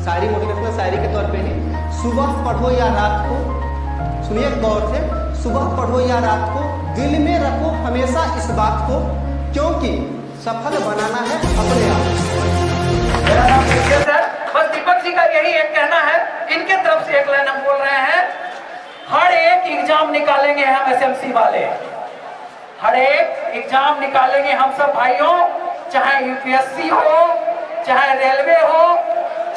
शायरी motivational शायरी के तौर पे नहीं। सुबह पढ़ो या रात को, सुनिए गौर से, सुबह पढ़ो या रात को, दिल में रखो हमेशा इस बात को, क्योंकि सफल बनाना है अपने आप। मेरा नाम विशेष है। बस दीपक जी का यही एक कहना है, इनके तरफ से एक लाइन हम बोल रहे हैं, हर एक एग्जाम निकालेंगे हम एसएमसी वाले, हर एक एग्जाम निकालेंगे हम सब भाइयों, चाहे यूपीएससी हो, चाहे रेलवे हो,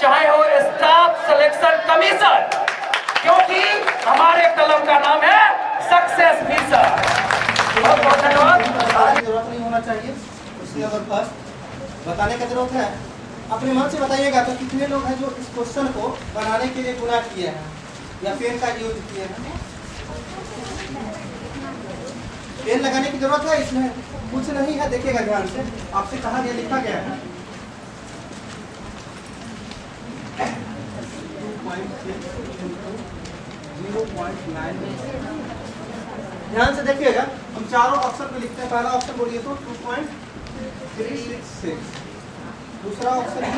चाहे हो स्टाफ सिलेक्शन कमीशन, क्योंकि हमारे कलम का नाम है सक्सेस मिशन। बहुत बहुत धन्यवाद। जरूरत नहीं होना चाहिए, उसके अगर फर्स्ट बताने की जरूरत है। अपने मन से बताइएगा तो कितने लोग हैं जो इस क्वेश्चन को बनाने के लिए गुनाह किए हैं या पेन का यूज किए हैं। पेन लगाने की जरूरत है, इसमें कुछ नहीं है, देखिएगा ध्यान से, आपसे कहा गया, लिखा गया है 0.9। ध्यान से देखिएगा, हम चारों ऑप्शन पे लिखते हैं। पहला ऑप्शन बोलिए तो 2.366, दूसरा ऑप्शन है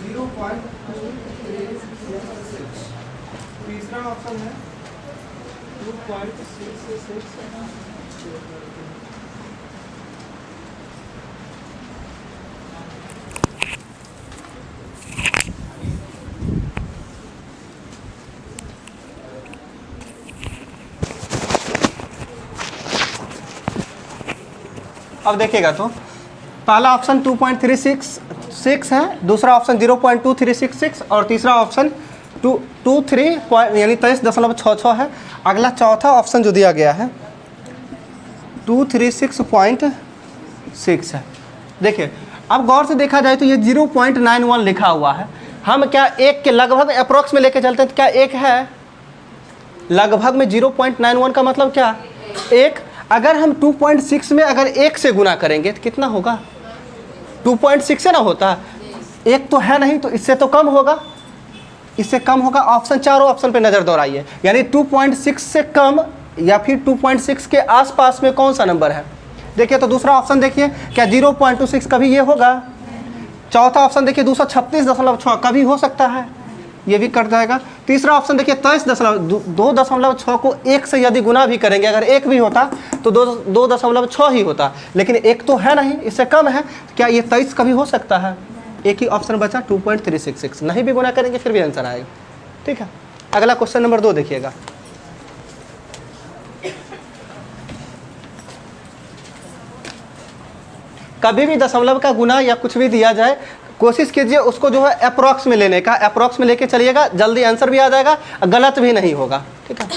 0.236, तीसरा ऑप्शन है 2.666। अब देखिएगा तो पहला ऑप्शन 2.366 है, दूसरा ऑप्शन 0.2366 और तीसरा ऑप्शन 23 यानी 23.66 है। अगला चौथा ऑप्शन जो दिया गया है 236.6 है। देखिए अब गौर से देखा जाए तो ये 0.91 लिखा हुआ है। हम क्या एक के लगभग अप्रोक्स में लेके चलते हैं तो क्या एक है लगभग में 0.91 का मतलब क्या एक। अगर हम 2.6 में अगर एक से गुना करेंगे तो कितना होगा 2.6 से ना होता, एक तो है नहीं तो इससे तो कम होगा, इससे कम होगा। ऑप्शन चारों ऑप्शन पे नज़र दौड़ाइए, यानी 2.6 से कम या फिर 2.6 के आसपास में कौन सा नंबर है। देखिए तो दूसरा ऑप्शन देखिए, क्या 0.26 कभी ये होगा। चौथा ऑप्शन देखिए 236.6 कभी हो सकता है, ये भी कट जाएगा। तीसरा ऑप्शन देखिए 23.2.6 को एक से यदि गुना भी करेंगे, अगर एक भी होता तो 2.6 ही होता, लेकिन एक तो है नहीं, इससे कम है, क्या ये 23 कभी हो सकता है। एक ही ऑप्शन बचा 2.366, नहीं भी गुना करेंगे फिर भी आंसर आएगा। ठीक है, अगला क्वेश्चन नंबर 2 देखिएगा। कभी भी दशमलव का गुना या कुछ भी दिया जाए, कोशिश कीजिए उसको जो है अप्रॉक्स में लेने का, अप्रॉक्स में लेके चलिएगा, जल्दी आंसर भी आ जाएगा, गलत भी नहीं होगा। ठीक है,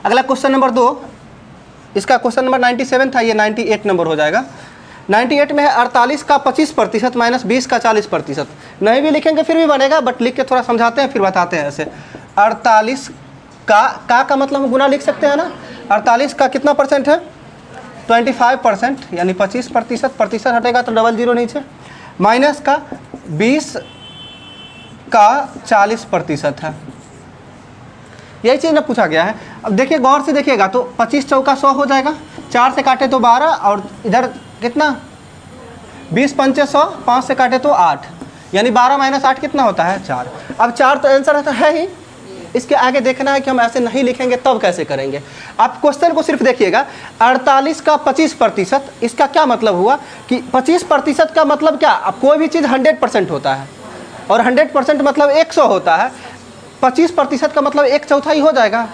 अगला क्वेश्चन नंबर 2, इसका क्वेश्चन नंबर 97 था, ये 98 नंबर हो जाएगा। 98 में है 48 का 25% माइनस 20 का 40%। नहीं भी लिखेंगे फिर भी बनेगा, बट लिख के थोड़ा समझाते हैं फिर बताते हैं। ऐसे 48 का मतलब गुना लिख सकते हैं ना। 48 का कितना परसेंट है 25%, यानी 25%, प्रतिशत हटेगा तो डबल जीरो नीचे, माइनस का 20 का 40% है। यही चीज़ ना पूछा गया है। अब देखिए गौर से देखिएगा तो 25 चौका 100 हो जाएगा, 4 से काटे तो 12 और इधर कितना 20 पंचे 100, 5 से काटे तो 8, यानी 12 माइनस 8 कितना होता है 4। अब 4 तो आंसर है ही, इसके आगे देखना है कि हम ऐसे नहीं लिखेंगे तब कैसे करेंगे। आप क्वेश्चन को सिर्फ देखिएगा, 48 का 25%, इसका क्या मतलब हुआ कि 25% का मतलब क्या, अब कोई भी चीज़ 100% होता है और 100% मतलब 100 होता है। 25% का मतलब 1/4 हो जाएगा।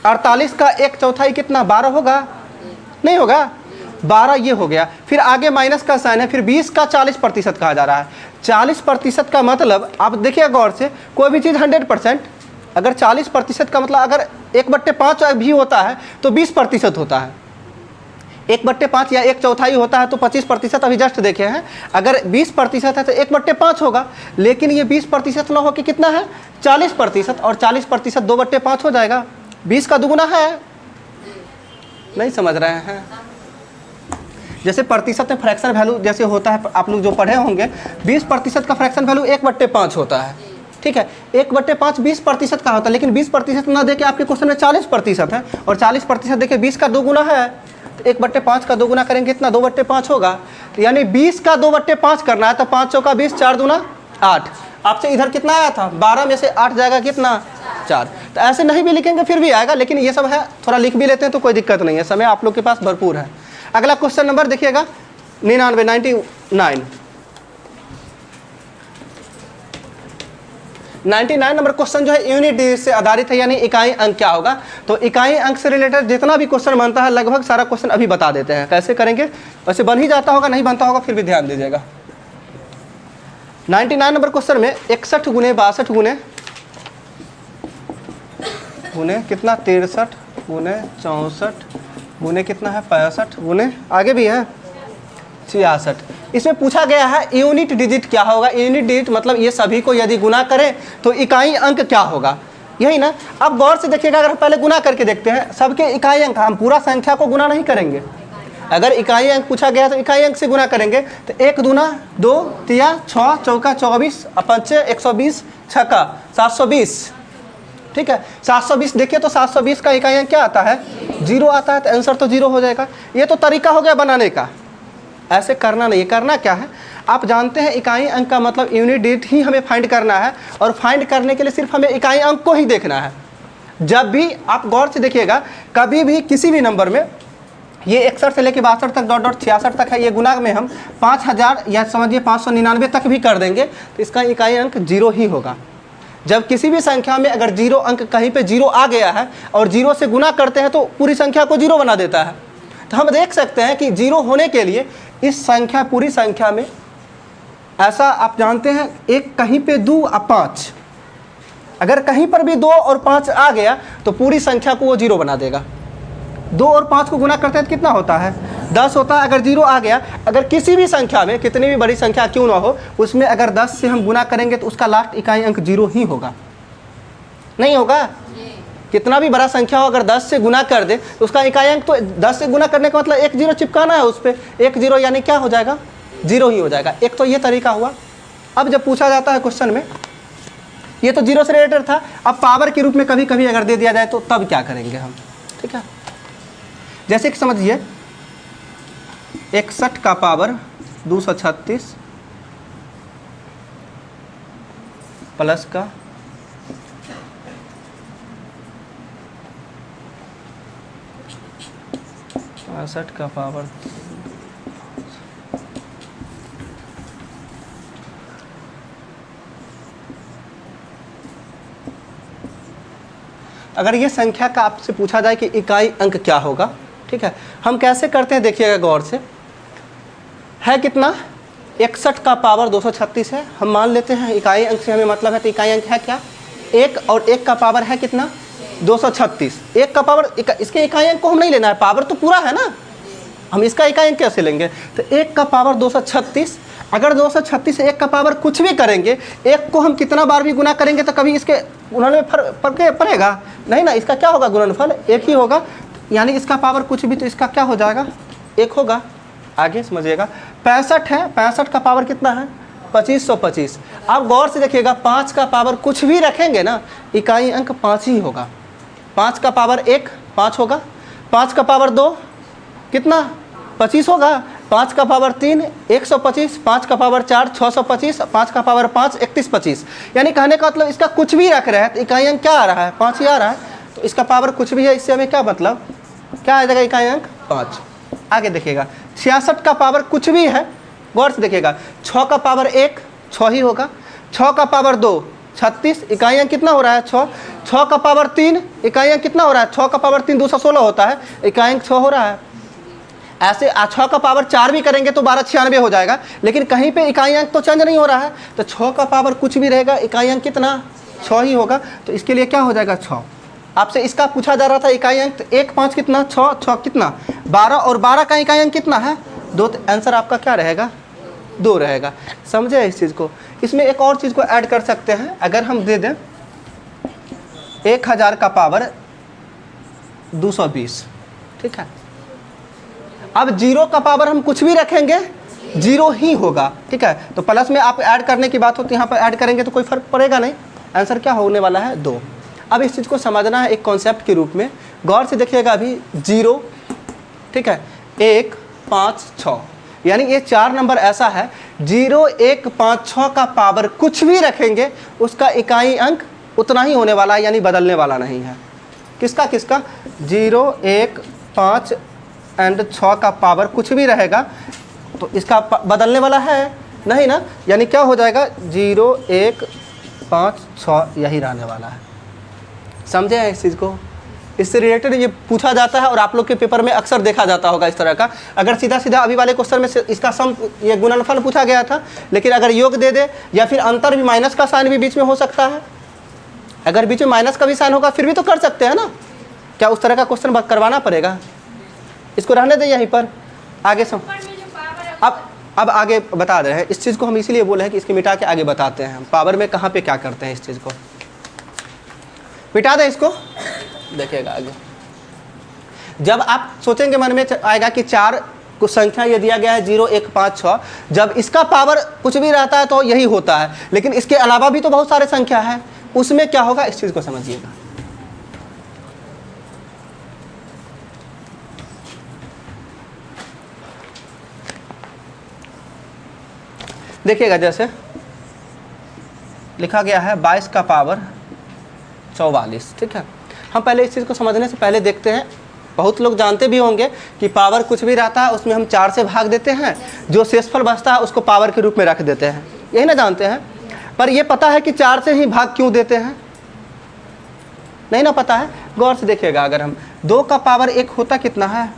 48 का 1/4 कितना 12 होगा, नहीं होगा, 12 ये हो गया। फिर आगे माइनस का साइन है, फिर 20 का 40% कहा जा रहा है। 40% का मतलब आप देखिए गौर से, कोई भी चीज़ 100%, अगर 40% का मतलब अगर 1/5 भी होता है तो 20% होता है। 1/5 या 1/4 होता है तो 25% अभी जस्ट देखे हैं। अगर 20% है तो 1/5 होगा, लेकिन ये 20% ना हो कि कितना है 40%, और 40% 2/5 हो जाएगा। 20 का दुगुना है, नहीं समझ रहे हैं। जैसे प्रतिशत में फ्रैक्शन वैल्यू जैसे होता है, आप लोग जो पढ़े होंगे, 20% का फ्रैक्शन वैल्यू 1/5 होता है। ठीक है, 1/5 20% का होता है, लेकिन 20% ना देके आपके क्वेश्चन में 40% है, और 40% देखिए 20 का 2 गुना है, तो 1/5 का 2 गुना करेंगे कितना 2/5 होगा, यानी 20 का 2/5 करना है तो 5 चौका 20, 4 दूना 8। आपसे इधर कितना आया था 12 में से 8 जाएगा कितना 4। तो ऐसे नहीं भी लिखेंगे फिर भी आएगा, लेकिन ये सब है थोड़ा लिख भी लेते हैं तो कोई दिक्कत नहीं है, समय आप लोग के पास भरपूर है। अगला क्वेश्चन नंबर देखिएगा 99 नंबर क्वेश्चन जो है यूनिट डिजिट से आधारित है, यानी इकाई अंक क्या होगा। तो इकाई अंक से रिलेटेड जितना भी क्वेश्चन बनता है लगभग सारा क्वेश्चन अभी बता देते हैं। कैसे करेंगे, वैसे बन ही जाता होगा, नहीं बनता होगा फिर भी ध्यान दीजिएगा। 99 नंबर क्वेश्चन में 61 गुने 62 गुने कितना 63 गुने 64 गुने कितना है 65 गुने आगे भी है 66। इसमें पूछा गया है यूनिट डिजिट क्या होगा। यूनिट डिजिट मतलब ये सभी को यदि गुना करें तो इकाई अंक क्या होगा, यही ना। अब गौर से देखिएगा, अगर पहले गुना करके देखते हैं सबके इकाई अंक, हम पूरा संख्या को गुना नहीं करेंगे। अगर इकाई अंक पूछा गया तो इकाई अंक से गुना करेंगे तो 1 दूना 2 तिया 6 चौका 24 पंचे 120 छक्का 720। ठीक है 720 देखिए तो 720 का इकाई अंक क्या आता है 0 आता है, तो आंसर तो 0 हो जाएगा। ये तो तरीका हो गया बनाने का, ऐसे करना नहीं। करना क्या है, आप जानते हैं इकाई अंक का मतलब यूनिट डिजिट ही हमें फाइंड करना है, और फाइंड करने के लिए सिर्फ हमें इकाई अंक को ही देखना है। जब भी आप गौर से देखिएगा, कभी भी किसी भी नंबर में ये 61 से लेकर 62 तक डॉट 66 तक है, ये गुना में हम 5000 या समझिए 599 तक भी कर देंगे तो इसका इकाई अंक 0 ही होगा। जब किसी भी संख्या में अगर 0 अंक कहीं पे 0 आ गया है और 0 से गुना करते हैं तो पूरी संख्या को 0 बना देता है। तो हम देख सकते हैं कि 0 होने के लिए इस संख्या पूरी संख्या में ऐसा आप जानते हैं, एक कहीं पे 2 और 5, अगर कहीं पर भी 2 और 5 आ गया तो पूरी संख्या को वो 0 बना देगा। 2 और 5 को गुना करते हैं तो कितना होता है 10 होता है। अगर 0 आ गया, अगर किसी भी संख्या में कितनी भी बड़ी संख्या क्यों ना हो उसमें अगर 10 से हम गुना करेंगे तो उसका लास्ट इकाई अंक 0 ही होगा, नहीं होगा। कितना भी बड़ा संख्या हो अगर 10 से गुना कर दे तो उसका इकाई अंक तो 10 से गुना करने का मतलब 1 0 चिपकाना है उस पर, 1 0 यानी क्या हो जाएगा 0 ही हो जाएगा। एक तो ये तरीका हुआ। अब जब पूछा जाता है क्वेश्चन में, ये तो 0 से रिलेटेड था, अब पावर के रूप में कभी कभी अगर दे दिया जाए तो तब क्या करेंगे हम। ठीक है, जैसे कि समझिए 61 का पावर 236 प्लस का 65 का पावर 'अगर ये संख्या का आपसे पूछा जाए कि इकाई अंक क्या होगा, ठीक है, हम कैसे करते हैं देखिएगा गौर से। है कितना 61 का पावर 236 है, हम मान लेते हैं इकाई अंक से हमें मतलब है, तो इकाई अंक है क्या 1, और 1 का पावर है कितना 236। 1 का पावर इसके इकाई अंक को हम नहीं लेना है, पावर तो पूरा है ना, हम इसका इकाई अंक कैसे लेंगे। तो 1 का पावर 236, अगर 236 से 1 का पावर कुछ भी करेंगे, 1 को हम कितना बार भी गुना करेंगे तो कभी इसके गुणन में फर्क पड़ेगा नहीं ना, इसका क्या होगा गुणनफल 1 ही होगा, यानी इसका पावर कुछ भी तो इसका क्या हो जाएगा 1 होगा। आगे समझिएगा 65 है, 65 का पावर कितना है 2525। आप गौर से देखिएगा 5 का पावर कुछ भी रखेंगे ना इकाई अंक 5 ही होगा। 5 का पावर 1 5 होगा, 5 का पावर 2 कितना 25 होगा, 5 का पावर 3 125, 5 का पावर 4 625, 5 का पावर 5 3125। यानी कहने का मतलब इसका कुछ भी रख रहे हैं तो इकाई अंक क्या आ रहा है 5 ही आ रहा है, तो इसका पावर कुछ भी है, इससे हमें क्या मतलब क्या आ जाएगा इकाई अंक 5। आगे देखिएगा 66 का पावर कुछ भी है, गौर से देखिएगा 6 का पावर 1 6 ही होगा, 6 का पावर 2 36, इकाई अंक कितना हो रहा है 6, 6 का पावर 3 इकाई अंक कितना हो रहा है 6 का पावर 3 216 होता है, इकाई अंक 6 हो रहा है। ऐसे 6 का पावर 4 भी करेंगे तो 1296 हो जाएगा, लेकिन कहीं पे इकाई अंक तो चेंज नहीं हो रहा है, तो 6 का पावर कुछ भी रहेगा इकाई अंक कितना 6 ही होगा, तो इसके लिए क्या हो जाएगा 6। आपसे इसका पूछा जा रहा था इकाई अंक, तो 1 5 कितना 6 6 कितना 12, और 12 का इकाई अंक कितना है 2, तो आंसर आपका क्या रहेगा 2 रहेगा। समझे इस चीज़ को। इसमें एक और चीज़ को ऐड कर सकते हैं, अगर हम दे दें 1000 का पावर 220, ठीक है, अब 0 का पावर हम कुछ भी रखेंगे 0 ही होगा, ठीक है, तो प्लस में आप ऐड करने की बात होती है, यहाँ पर ऐड करेंगे तो कोई फर्क पड़ेगा नहीं, आंसर क्या होने वाला है 2। अब इस चीज़ को समझना है एक कॉन्सेप्ट के रूप में, गौर से देखिएगा अभी 0, ठीक है, 1 5 6, यानी ये 4 नंबर ऐसा है 0156 का पावर कुछ भी रखेंगे उसका इकाई अंक उतना ही होने वाला है, यानी बदलने वाला नहीं है। किसका किसका 0, 1, 5 एंड 6 का पावर कुछ भी रहेगा तो इसका बदलने वाला है नहीं ना, यानी क्या हो जाएगा 0, 1, 5, 6 यही रहने वाला है। समझे हैं इस चीज़ को? इससे रिलेटेड ये पूछा जाता है और आप लोग के पेपर में अक्सर देखा जाता होगा इस तरह का। अगर सीधा सीधा अभी वाले क्वेश्चन में इसका सम ये गुणनफल पूछा गया था, लेकिन अगर योग दे दे या फिर अंतर भी, माइनस का साइन भी बीच में हो सकता है। अगर बीच में माइनस का भी साइन होगा फिर भी तो कर सकते हैं ना। क्या उस तरह का क्वेश्चन करवाना पड़ेगा? इसको रहने दें यहीं पर, आगे सम अब आगे बता रहे हैं। इस चीज़ को हम इसीलिए बोले हैं कि इसके मिटा के आगे बताते हैं हम पावर में कहाँ पे क्या करते हैं। इस चीज़ को मिटा दें, इसको देखिएगा आगे। जब आप सोचेंगे मन में आएगा कि 4 कुछ संख्या ये दिया गया है 0, 1, 5, 6, जब इसका पावर कुछ भी रहता है तो यही होता है, लेकिन इसके अलावा भी तो बहुत सारे संख्या है, उसमें क्या होगा इस चीज़ को समझिएगा। देखिएगा जैसे लिखा गया है 22 का पावर 44, ठीक है। हम पहले इस चीज़ को समझने से पहले देखते हैं, बहुत लोग जानते भी होंगे कि पावर कुछ भी रहता है उसमें हम 4 से भाग देते हैं, जो शेषफल बचता है उसको पावर के रूप में रख देते हैं, यही ना जानते हैं। पर ये पता है कि 4 से ही भाग क्यों देते हैं? नहीं ना पता है। गौर से देखिएगा, अगर हम 2 का पावर 1 होता कितना है?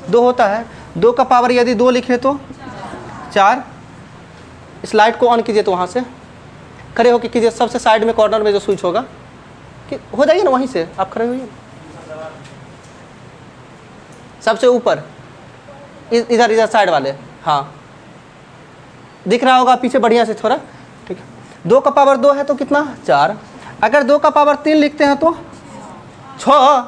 2 होता है। 2 का पावर यदि 2 लिखे तो 4। इस लाइट को ऑन कीजिए, तो वहाँ से खड़े होकर कीजिए, सबसे साइड में कॉर्नर में जो स्विच होगा कि हो जाइए ना, वहीं से आप खड़े होइए, सबसे ऊपर इधर इधर साइड वाले, हाँ दिख रहा होगा पीछे बढ़िया से थोड़ा, ठीक है। 2 का पावर 2 है तो कितना? 4। अगर 2 का पावर 3 लिखते हैं तो 6।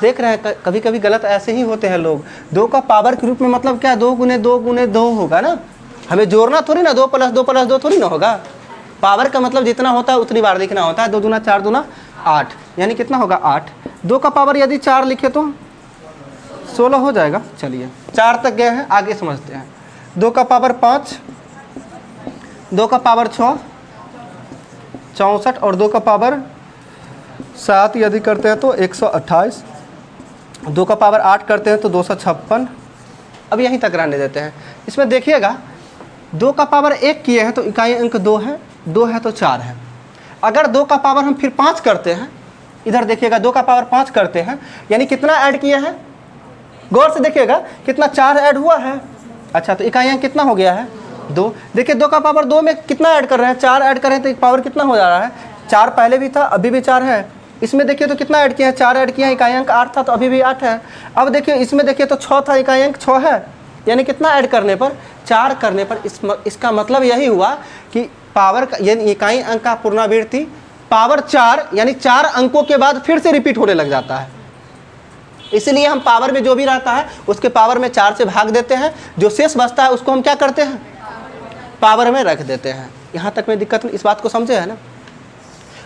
देख रहे हैं कभी कभी गलत ऐसे ही होते हैं लोग। 2 का पावर के रूप में मतलब क्या? 2 गुने 2 गुने 2 होगा ना, हमें जोड़ना थोड़ी ना, 2 + 2 + 2 थोड़ी ना होगा। पावर का मतलब जितना होता है उतनी बार लिखना होता है। 2 दूना 4 दूना 8, यानी कितना होगा 8। 2 का पावर यदि 4 लिखे तो 16 हो जाएगा। चलिए 4 तक गए हैं, आगे समझते हैं। 2 का पावर 5, 2 का पावर 6 64, और 2 का पावर 7 यदि करते हैं तो 128, 2 का पावर 8 करते हैं तो 256। अब यहीं तक रहने देते हैं। इसमें देखिएगा 2 का पावर 1 किए हैं तो इकाई अंक 2 है, 2 है तो 4 है। अगर 2 का पावर हम फिर 5 करते हैं, इधर देखिएगा 2 का पावर 5 करते हैं, यानी कितना ऐड किए हैं? गौर से देखिएगा कितना 4 ऐड हुआ है। अच्छा, तो इकाई अंक कितना हो गया है? 2। देखिए 2 का पावर 2 में कितना ऐड कर रहे हैं? 4 ऐड कर रहे हैं, तो एक पावर कितना हो जा रहा है? 4 पहले भी था, अभी भी 4 है। इसमें देखिए तो कितना ऐड किया है? 4 ऐड किया है, इकाई अंक 8 था तो अभी भी 8 है। अब देखिए इसमें देखिए तो 6 था, इकाई अंक 6 है, यानी कितना ऐड करने पर? 4 करने पर। इसका मतलब यही हुआ कि पावर यानी इकाई अंक का पुनरावृत्ति पावर 4 यानी 4 अंकों के बाद फिर से रिपीट होने लग जाता है। इसलिए हम पावर में जो भी रहता है उसके पावर में 4 से भाग देते हैं, जो शेष बचता है उसको हम क्या करते हैं? पावर में रख देते हैं। यहाँ तक में दिक्कत नहीं, इस बात को समझे है ना?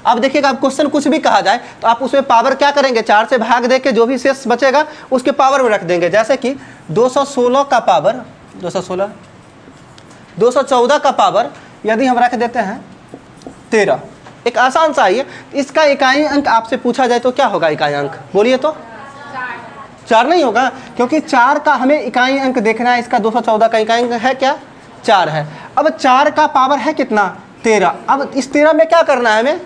अब देखिएगा, अब क्वेश्चन कुछ भी कहा जाए तो आप उसमें पावर क्या करेंगे? 4 से भाग दे के जो भी शेष बचेगा उसके पावर में रख देंगे। जैसे कि 216 का पावर 214 का पावर यदि हम रख देते हैं 13, एक आसान सा ही है। इसका इकाई अंक आपसे पूछा जाए तो क्या होगा इकाई अंक? बोलिए तो 4 नहीं होगा, क्योंकि 4 का हमें इकाई अंक देखना है। इसका 214 का इकाई अंक है क्या? 4 है। अब 4 का पावर है कितना? 13। अब इस 13 में क्या करना है हमें?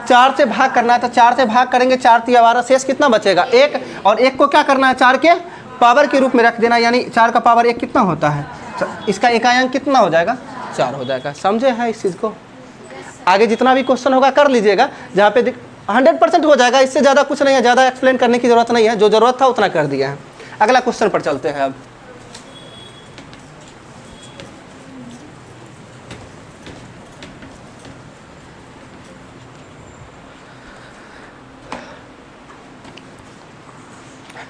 4 से भाग करना है। तो 4 से भाग करेंगे, 4 × 12, शेष कितना बचेगा? 1। और 1 को क्या करना है? 4 के पावर के रूप में रख देना, यानी 4 का पावर 1 कितना होता है? इसका इकाई अंक कितना हो जाएगा? 4 हो जाएगा। समझे हैं इस चीज़ को? आगे जितना भी क्वेश्चन होगा कर लीजिएगा, जहाँ पे 100% हो जाएगा। इससे ज़्यादा कुछ नहीं है, ज़्यादा एक्सप्लेन करने की ज़रूरत नहीं है, जो ज़रूरत था उतना कर दिया है। अगला क्वेश्चन पर चलते हैं अब।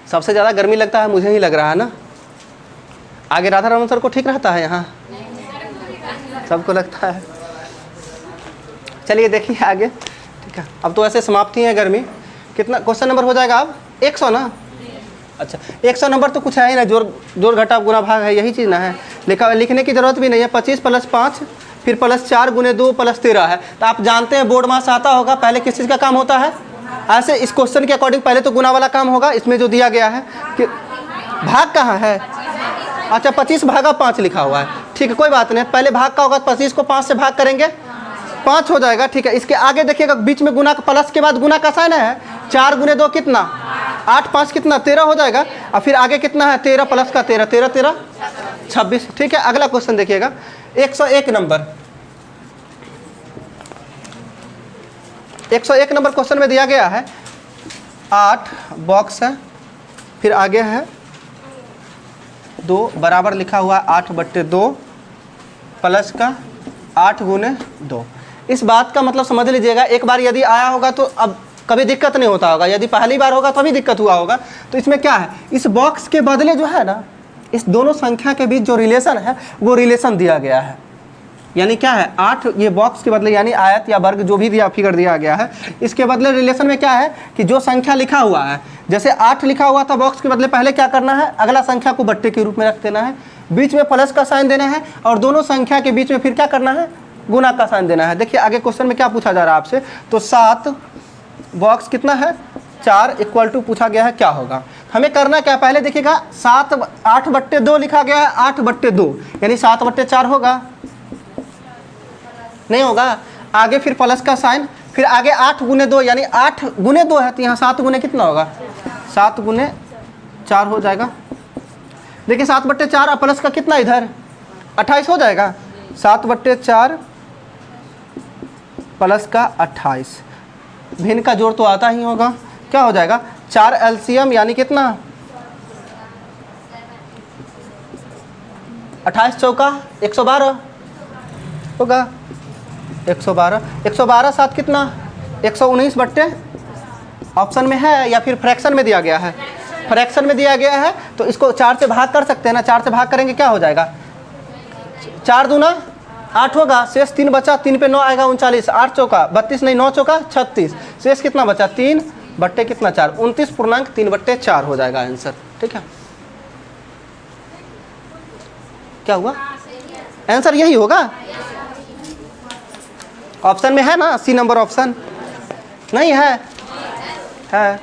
सबसे ज़्यादा गर्मी लगता है मुझे ही लग रहा है ना। आगे राधा रमन सर को ठीक रहता है, यहाँ सबको लगता है। चलिए देखिए आगे, ठीक है। अब तो ऐसे समाप्ति है गर्मी। कितना क्वेश्चन नंबर हो जाएगा अब? 100 ना? अच्छा 100 नंबर तो कुछ है ही ना, जोड़ घटा गुना भाग है, यही चीज़ ना है। लिखने की ज़रूरत भी नहीं है। 25 + 5 फिर +4 × 2 + 13 है। तो आप जानते हैं बोर्ड मास आता होगा, पहले किस चीज़ का काम होता है। ऐसे इस क्वेश्चन के अकॉर्डिंग पहले तो गुना वाला काम होगा। इसमें जो दिया गया है कि भाग कहाँ है, अच्छा 25 भागा 5 लिखा हुआ है, ठीक है कोई बात नहीं। पहले भाग का होगा, 25 को 5 से भाग करेंगे 5 हो जाएगा, ठीक है। इसके आगे देखिएगा बीच में गुना, प्लस के बाद गुना का साइन है। 4 × 2 कितना, 8 5 कितना 13 हो जाएगा। और फिर आगे कितना है 13 + का 13, 13 13 26, ठीक है। अगला क्वेश्चन देखिएगा 101 नंबर। 101 नंबर क्वेश्चन में दिया गया है 8 बॉक्स है, फिर आगे है 2 बराबर लिखा हुआ है 8/2 प्लस का 8 × 2। इस बात का मतलब समझ लीजिएगा, एक बार यदि आया होगा तो अब कभी दिक्कत नहीं होता होगा, यदि पहली बार होगा तभी दिक्कत हुआ होगा। तो इसमें क्या है, इस बॉक्स के बदले जो है ना, इस दोनों संख्या के बीच जो रिलेशन है वो रिलेशन दिया गया है। यानी क्या है 8, ये बॉक्स के बदले यानी आयत या वर्ग जो भी दिया फिगर दिया गया है, इसके बदले रिलेशन में क्या है कि जो संख्या लिखा हुआ है, जैसे 8 लिखा हुआ था बॉक्स के बदले, पहले क्या करना है अगला संख्या को बट्टे के रूप में रख देना है, बीच में प्लस का साइन देना है, और दोनों संख्या के बीच में फिर क्या करना है गुना का साइन देना है। देखिए आगे क्वेश्चन में क्या पूछा जा रहा है आपसे, तो 7 बॉक्स कितना है 4 = पूछा गया है क्या होगा। हमें करना क्या, पहले देखिएगा 8/2 लिखा गया है, 8/2 यानी 7/4 होगा, नहीं होगा। आगे फिर प्लस का साइन, फिर आगे 8 × 2 यानी 8 × 2 है, तो यहाँ 7 × कितना होगा 7 × 4 हो जाएगा। देखिए 7/4 और प्लस का कितना इधर 28 हो जाएगा, 7/4 प्लस का 28, भिन्न का जोड़ तो आता ही होगा, क्या हो जाएगा 4 LCM यानी कितना 28 चौका 112 होगा, 112 112 7 कितना 119 ऑप्शन में है या फिर फ्रैक्शन में दिया गया है, फ्रैक्शन में दिया गया है तो इसको 4 से भाग कर सकते हैं ना, 4 से भाग करेंगे क्या हो जाएगा 4 दूना 8 होगा, शेष 3 बचा, 3 पे 9 आएगा 39, 8 चौका 32 नहीं 9 चौका 36, शेष कितना बचा 3 बट्टे कितना 4, 29.3/4 हो जाएगा आंसर, ठीक है। क्या हुआ आंसर यही होगा, ऑप्शन में है ना, सी नंबर ऑप्शन नहीं है, है।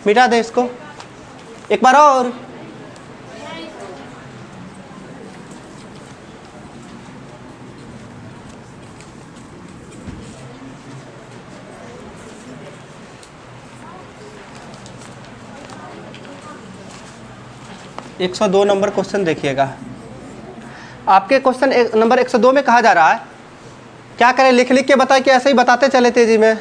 मिटा दे इसको एक बार और, एक 102 नंबर क्वेश्चन देखिएगा। आपके क्वेश्चन नंबर 102 में कहा जा रहा है, क्या करें लिख लिख के बताए कि ऐसे ही बताते चले तेजी में,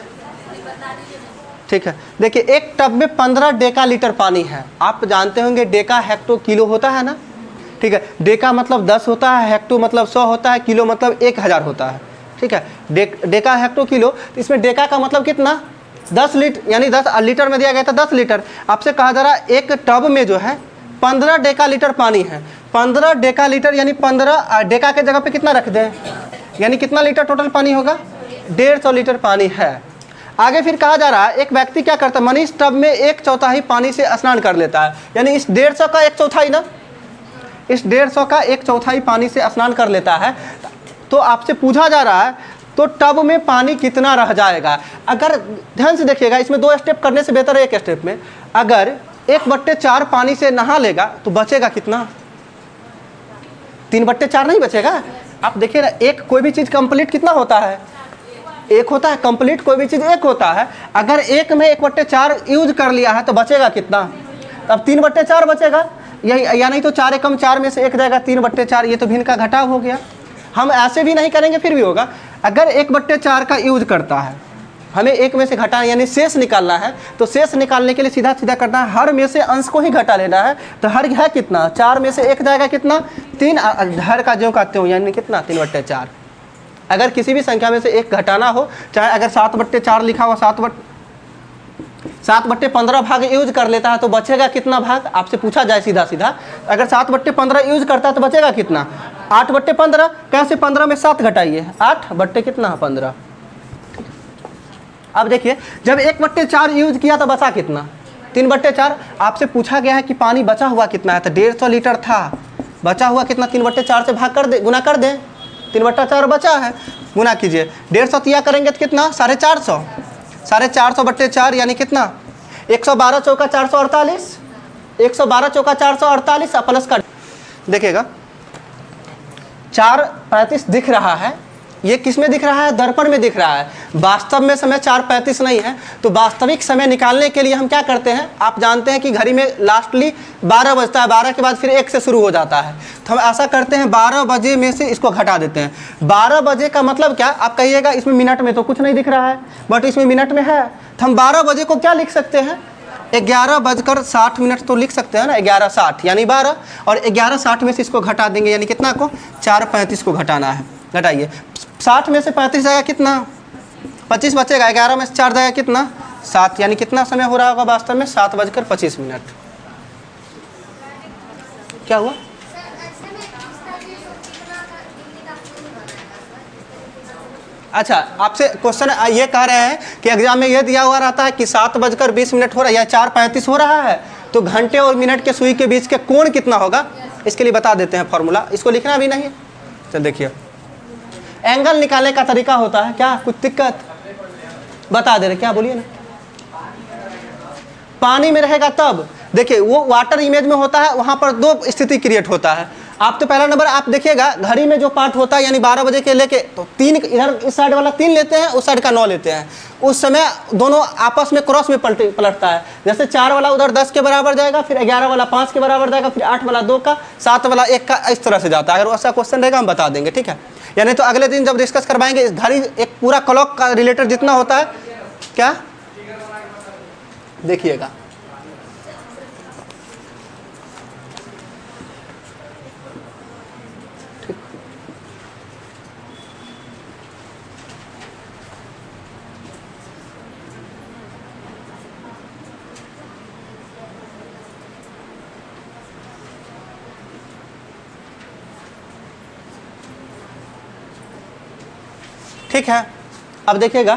ठीक है। देखिए एक टब में 15 डेका-लीटर पानी है, आप जानते होंगे डेका हेक्टो किलो होता है ना, ठीक है। डेका मतलब 10 होता है, हेक्टो मतलब 100 होता है, किलो मतलब 1000 होता है, ठीक है। डेका हेक्टो किलो, इसमें डेका का मतलब कितना 10 लीटर, यानी 10 लीटर में दिया गया था 10 लीटर। आपसे कहा जा रहा है एक टब में जो है 15 डेका-लीटर पानी है, 15 डेका-लीटर यानी 15 डेका के जगह पे कितना रख दें, यानी कितना लीटर टोटल पानी होगा 150 लीटर पानी है। आगे फिर कहा जा रहा है एक व्यक्ति क्या करता है, मनीष टब में 1/4 पानी से स्नान कर लेता है, यानी इस 150 का 1/4 ना, इस 150 का 1/4 पानी से स्नान कर लेता है। तो आपसे पूछा जा रहा है तो टब में पानी कितना रह जाएगा। अगर ध्यान से देखिएगा, इसमें 2 स्टेप करने से बेहतर है 1 स्टेप में। अगर 1/4 पानी से नहा लेगा तो बचेगा कितना 3/4 नहीं बचेगा। आप देखिए ना, एक कोई भी चीज़ कंप्लीट कितना होता है 1 होता है, कंप्लीट कोई भी चीज़ 1 होता है। अगर 1 में 1/4 यूज कर लिया है तो बचेगा कितना, तब 3/4 बचेगा, यही या नहीं तो 4 एकम 4 में से 1 जाएगा 3/4, ये तो भिन्न का घटाव हो गया। हम ऐसे भी नहीं करेंगे फिर भी होगा। अगर 1/4 का यूज करता है, हमें 1 में से घटाना यानी शेष निकालना है, तो शेष निकालने के लिए सीधा सीधा करना है, हर में से अंश को ही घटा लेना है। तो हर है कितना 4 में से 1 जाएगा कितना 3, हर का जो कहते हो यानी कितना 3/4। अगर किसी भी संख्या में से 1 घटाना हो, चाहे अगर 7/4 लिखा हुआ 7/15 भाग यूज कर लेता है तो बचेगा कितना भाग, आपसे पूछा जाए सीधा सीधा। अगर 7/15 यूज करता है तो बचेगा कितना 8 बट्टे 15, कैसे 15 में 7 घटाइए, 8 बट्टे कितना 15। अब देखिए जब 1 बट्टे 4 यूज किया तो बचा कितना 3 बट्टे 4। आपसे पूछा गया है कि पानी बचा हुआ कितना है, तो 150 लीटर था, बचा हुआ कितना 3 बट्टे 4 से भाग कर दे, गुना कर दें, 3 बट्टा 4 बचा है, गुना कीजिए 150 तिया करेंगे तो कितना 450, 450 बट्टे 4 यानी कितना 112 चौका 448, 112 चौका 448 प्लस का देखिएगा 435 दिख रहा है, ये किस में दिख रहा है, दर्पण में दिख रहा है। वास्तव में समय 4:35 नहीं है, तो वास्तविक समय निकालने के लिए हम क्या करते हैं, आप जानते हैं कि घड़ी में लास्टली 12 बजता है, 12 के बाद फिर 1 से शुरू हो जाता है, तो हम ऐसा करते हैं 12 बजे में से इसको घटा देते हैं। 12 बजे का मतलब क्या, आप कहिएगा इसमें मिनट में तो कुछ नहीं दिख रहा है, बट इसमें मिनट में है, तो हम 12 बजे को क्या लिख सकते हैं 11:60 तो लिख सकते हैं ना, 11:60 यानी 12, और 11:60 में से इसको घटा देंगे, यानी कितना को 4:35 को घटाना है। घटाइए 60 में से 35 जाएगा कितना 25 बचेगा, 11 में से 4 जाएगा कितना 7, यानी कितना समय हो रहा होगा वास्तव में 7:25। क्या हुआ, अच्छा आपसे क्वेश्चन ये कह रहे हैं कि एग्जाम में ये दिया हुआ रहता है कि 7:20 हो रहा है या 4:35 हो रहा है, तो घंटे और मिनट के सुई के बीच के कोण कितना होगा, इसके लिए बता देते हैं फॉर्मूला, इसको लिखना भी नहीं है। चल देखिए एंगल निकालने का तरीका होता है, क्या कुछ दिक्कत बता दे रहे, क्या बोलिए ना। पानी में रहेगा तब देखिए वो वाटर इमेज में होता है, वहां पर 2 स्थिति क्रिएट होता है। आप तो पहला नंबर आप देखिएगा घड़ी में जो पार्ट होता है, यानी 12 बजे के लेके तो 3 इधर इस साइड वाला 3 लेते हैं, उस साइड का 9 लेते हैं, उस समय दोनों आपस में क्रॉस में पलटता है। जैसे 4 वाला उधर 10 के बराबर जाएगा, फिर 11 वाला 5 के बराबर जाएगा, फिर 8 वाला 2 का, 7 वाला 1 का, इस तरह से जाता है। अगर ऐसा क्वेश्चन रहेगा हम बता देंगे, ठीक है। यानी तो अगले दिन जब डिस्कस करवाएंगे घड़ी एक पूरा क्लॉक का रिलेटेड जितना होता है, क्या देखिएगा ठीक है। अब देखिएगा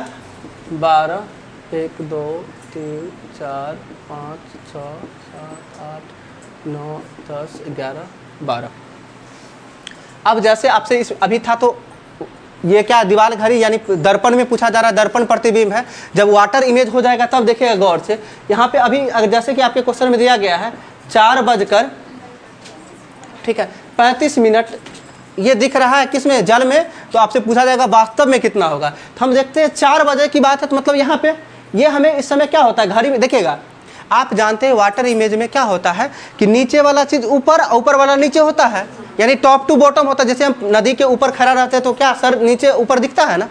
12 1 2 3 4 5 6 7 8 9 10 11 12। अब जैसे आपसे इस अभी था तो ये क्या दीवार घड़ी यानी दर्पण में पूछा जा रहा है, दर्पण प्रतिबिंब है। जब वाटर इमेज हो जाएगा तब देखिएगा गौर से, यहाँ पे अभी जैसे कि आपके क्वेश्चन में दिया गया है 4 ठीक है 35 मिनट ये दिख रहा है किसमें, जल में, तो आपसे पूछा जाएगा वास्तव में कितना होगा। तो हम देखते हैं 4 बजे की बात है, तो मतलब यहाँ पे ये हमें इस समय क्या होता है घड़ी में देखिएगा, आप जानते हैं वाटर इमेज में क्या होता है कि नीचे वाला चीज़ ऊपर, ऊपर वाला नीचे होता है, यानी टॉप टू बॉटम होता है। जैसे हम नदी के ऊपर खड़ा रहते हैं तो क्या सर नीचे ऊपर दिखता है ना,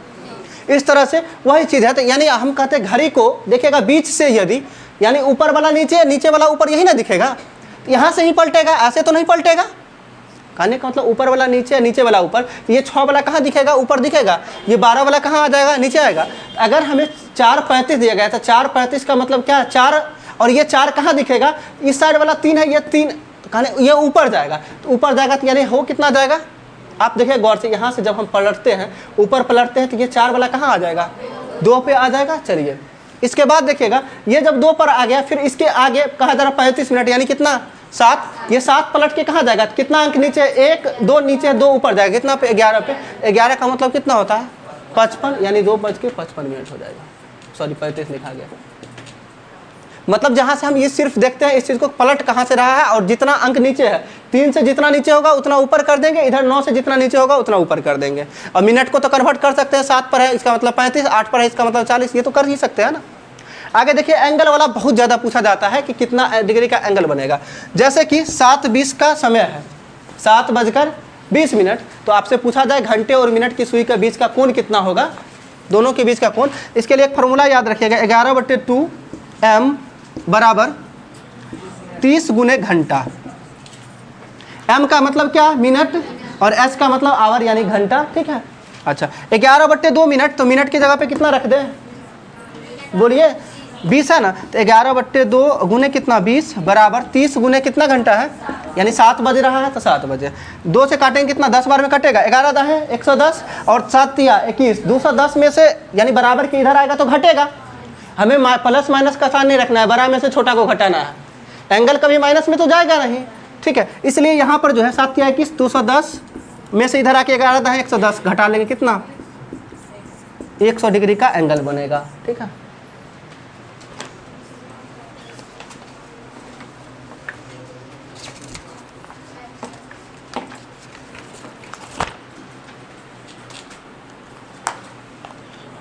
इस तरह से वही चीज़ है। तो यानी हम कहते हैं घड़ी को देखिएगा बीच से, यदि यानी ऊपर वाला नीचे, नीचे वाला ऊपर, यही ना दिखेगा, यहाँ से ही पलटेगा, ऐसे तो नहीं पलटेगा। कहने का मतलब ऊपर वाला नीचे, नीचे वाला ऊपर। ये 6 वाला कहाँ दिखेगा, ऊपर दिखेगा। ये 12 वाला कहाँ आ जाएगा, नीचे आएगा। अगर हमें 4:35 दिया गया था, 4:35 का मतलब क्या है 4, और ये 4 कहाँ दिखेगा, इस साइड वाला 3 है, ये 3 कहने ये ऊपर जाएगा, तो ऊपर जाएगा तो यानी हो कितना जाएगा, आप देखिए गौर से, यहाँ से जब हम पलटते हैं ऊपर पलटते हैं तो ये 4 वाला कहाँ आ जाएगा, 2 पे आ जाएगा। चलिए इसके बाद देखिएगा ये जब 2 पर आ गया, फिर इसके आगे कहा जा रहा 35 मिनट यानी कितना 7, ये 7 पलट के कहाँ जाएगा, कितना अंक नीचे, 1 2 नीचे 2 ऊपर जाएगा, कितना पे 11 पे, 11 का मतलब कितना होता है 55, यानी 2:55 हो जाएगा, सॉरी 35 लिखा गया। मतलब जहाँ से हम ये सिर्फ देखते हैं इस चीज़ को पलट कहाँ से रहा है, और जितना अंक नीचे है 3 से जितना नीचे होगा उतना ऊपर कर देंगे, इधर 9 से जितना नीचे होगा उतना ऊपर कर देंगे। और मिनट को तो कन्वर्ट कर सकते हैं, 7 पर है इसका मतलब 35, 8 पर है इसका मतलब 40, ये तो कर ही सकते हैं ना। आगे देखिए एंगल वाला बहुत ज़्यादा पूछा जाता है कि कितना डिग्री का एंगल बनेगा। जैसे कि 7:20 का समय है, 7:20, तो आपसे पूछा जाए घंटे और मिनट की सुई के बीच का कोण कितना होगा, दोनों के बीच का कोण। इसके लिए एक फार्मूला याद रखिएगा, 11/2 m बराबर 30 गुने घंटा। m का मतलब क्या, मिनट, और s का मतलब आवर यानी घंटा, ठीक है। अच्छा 11/2 मिनट, तो मिनट की जगह पे कितना रख दें, बोलिए 20 है ना, तो 11/2 गुने कितना 20 बराबर 30 गुने कितना घंटा है, यानी 7 बज रहा है तो 7 बजे। 2 से काटेंगे कितना, 10 बार में कटेगा, 11 दा है 110 और 7 तिया 21, 210 में से यानी बराबर के इधर आएगा तो घटेगा। हमें प्लस माइनस का साइन नहीं रखना है, बड़ा में से छोटा को घटाना है, एंगल कभी माइनस में तो जाएगा नहीं, ठीक है। इसलिए यहाँ पर जो है 7 तिया 21, 210 में से इधर आके 11 दा है 110, घटा लेंगे कितना 100 डिग्री का एंगल बनेगा, ठीक है।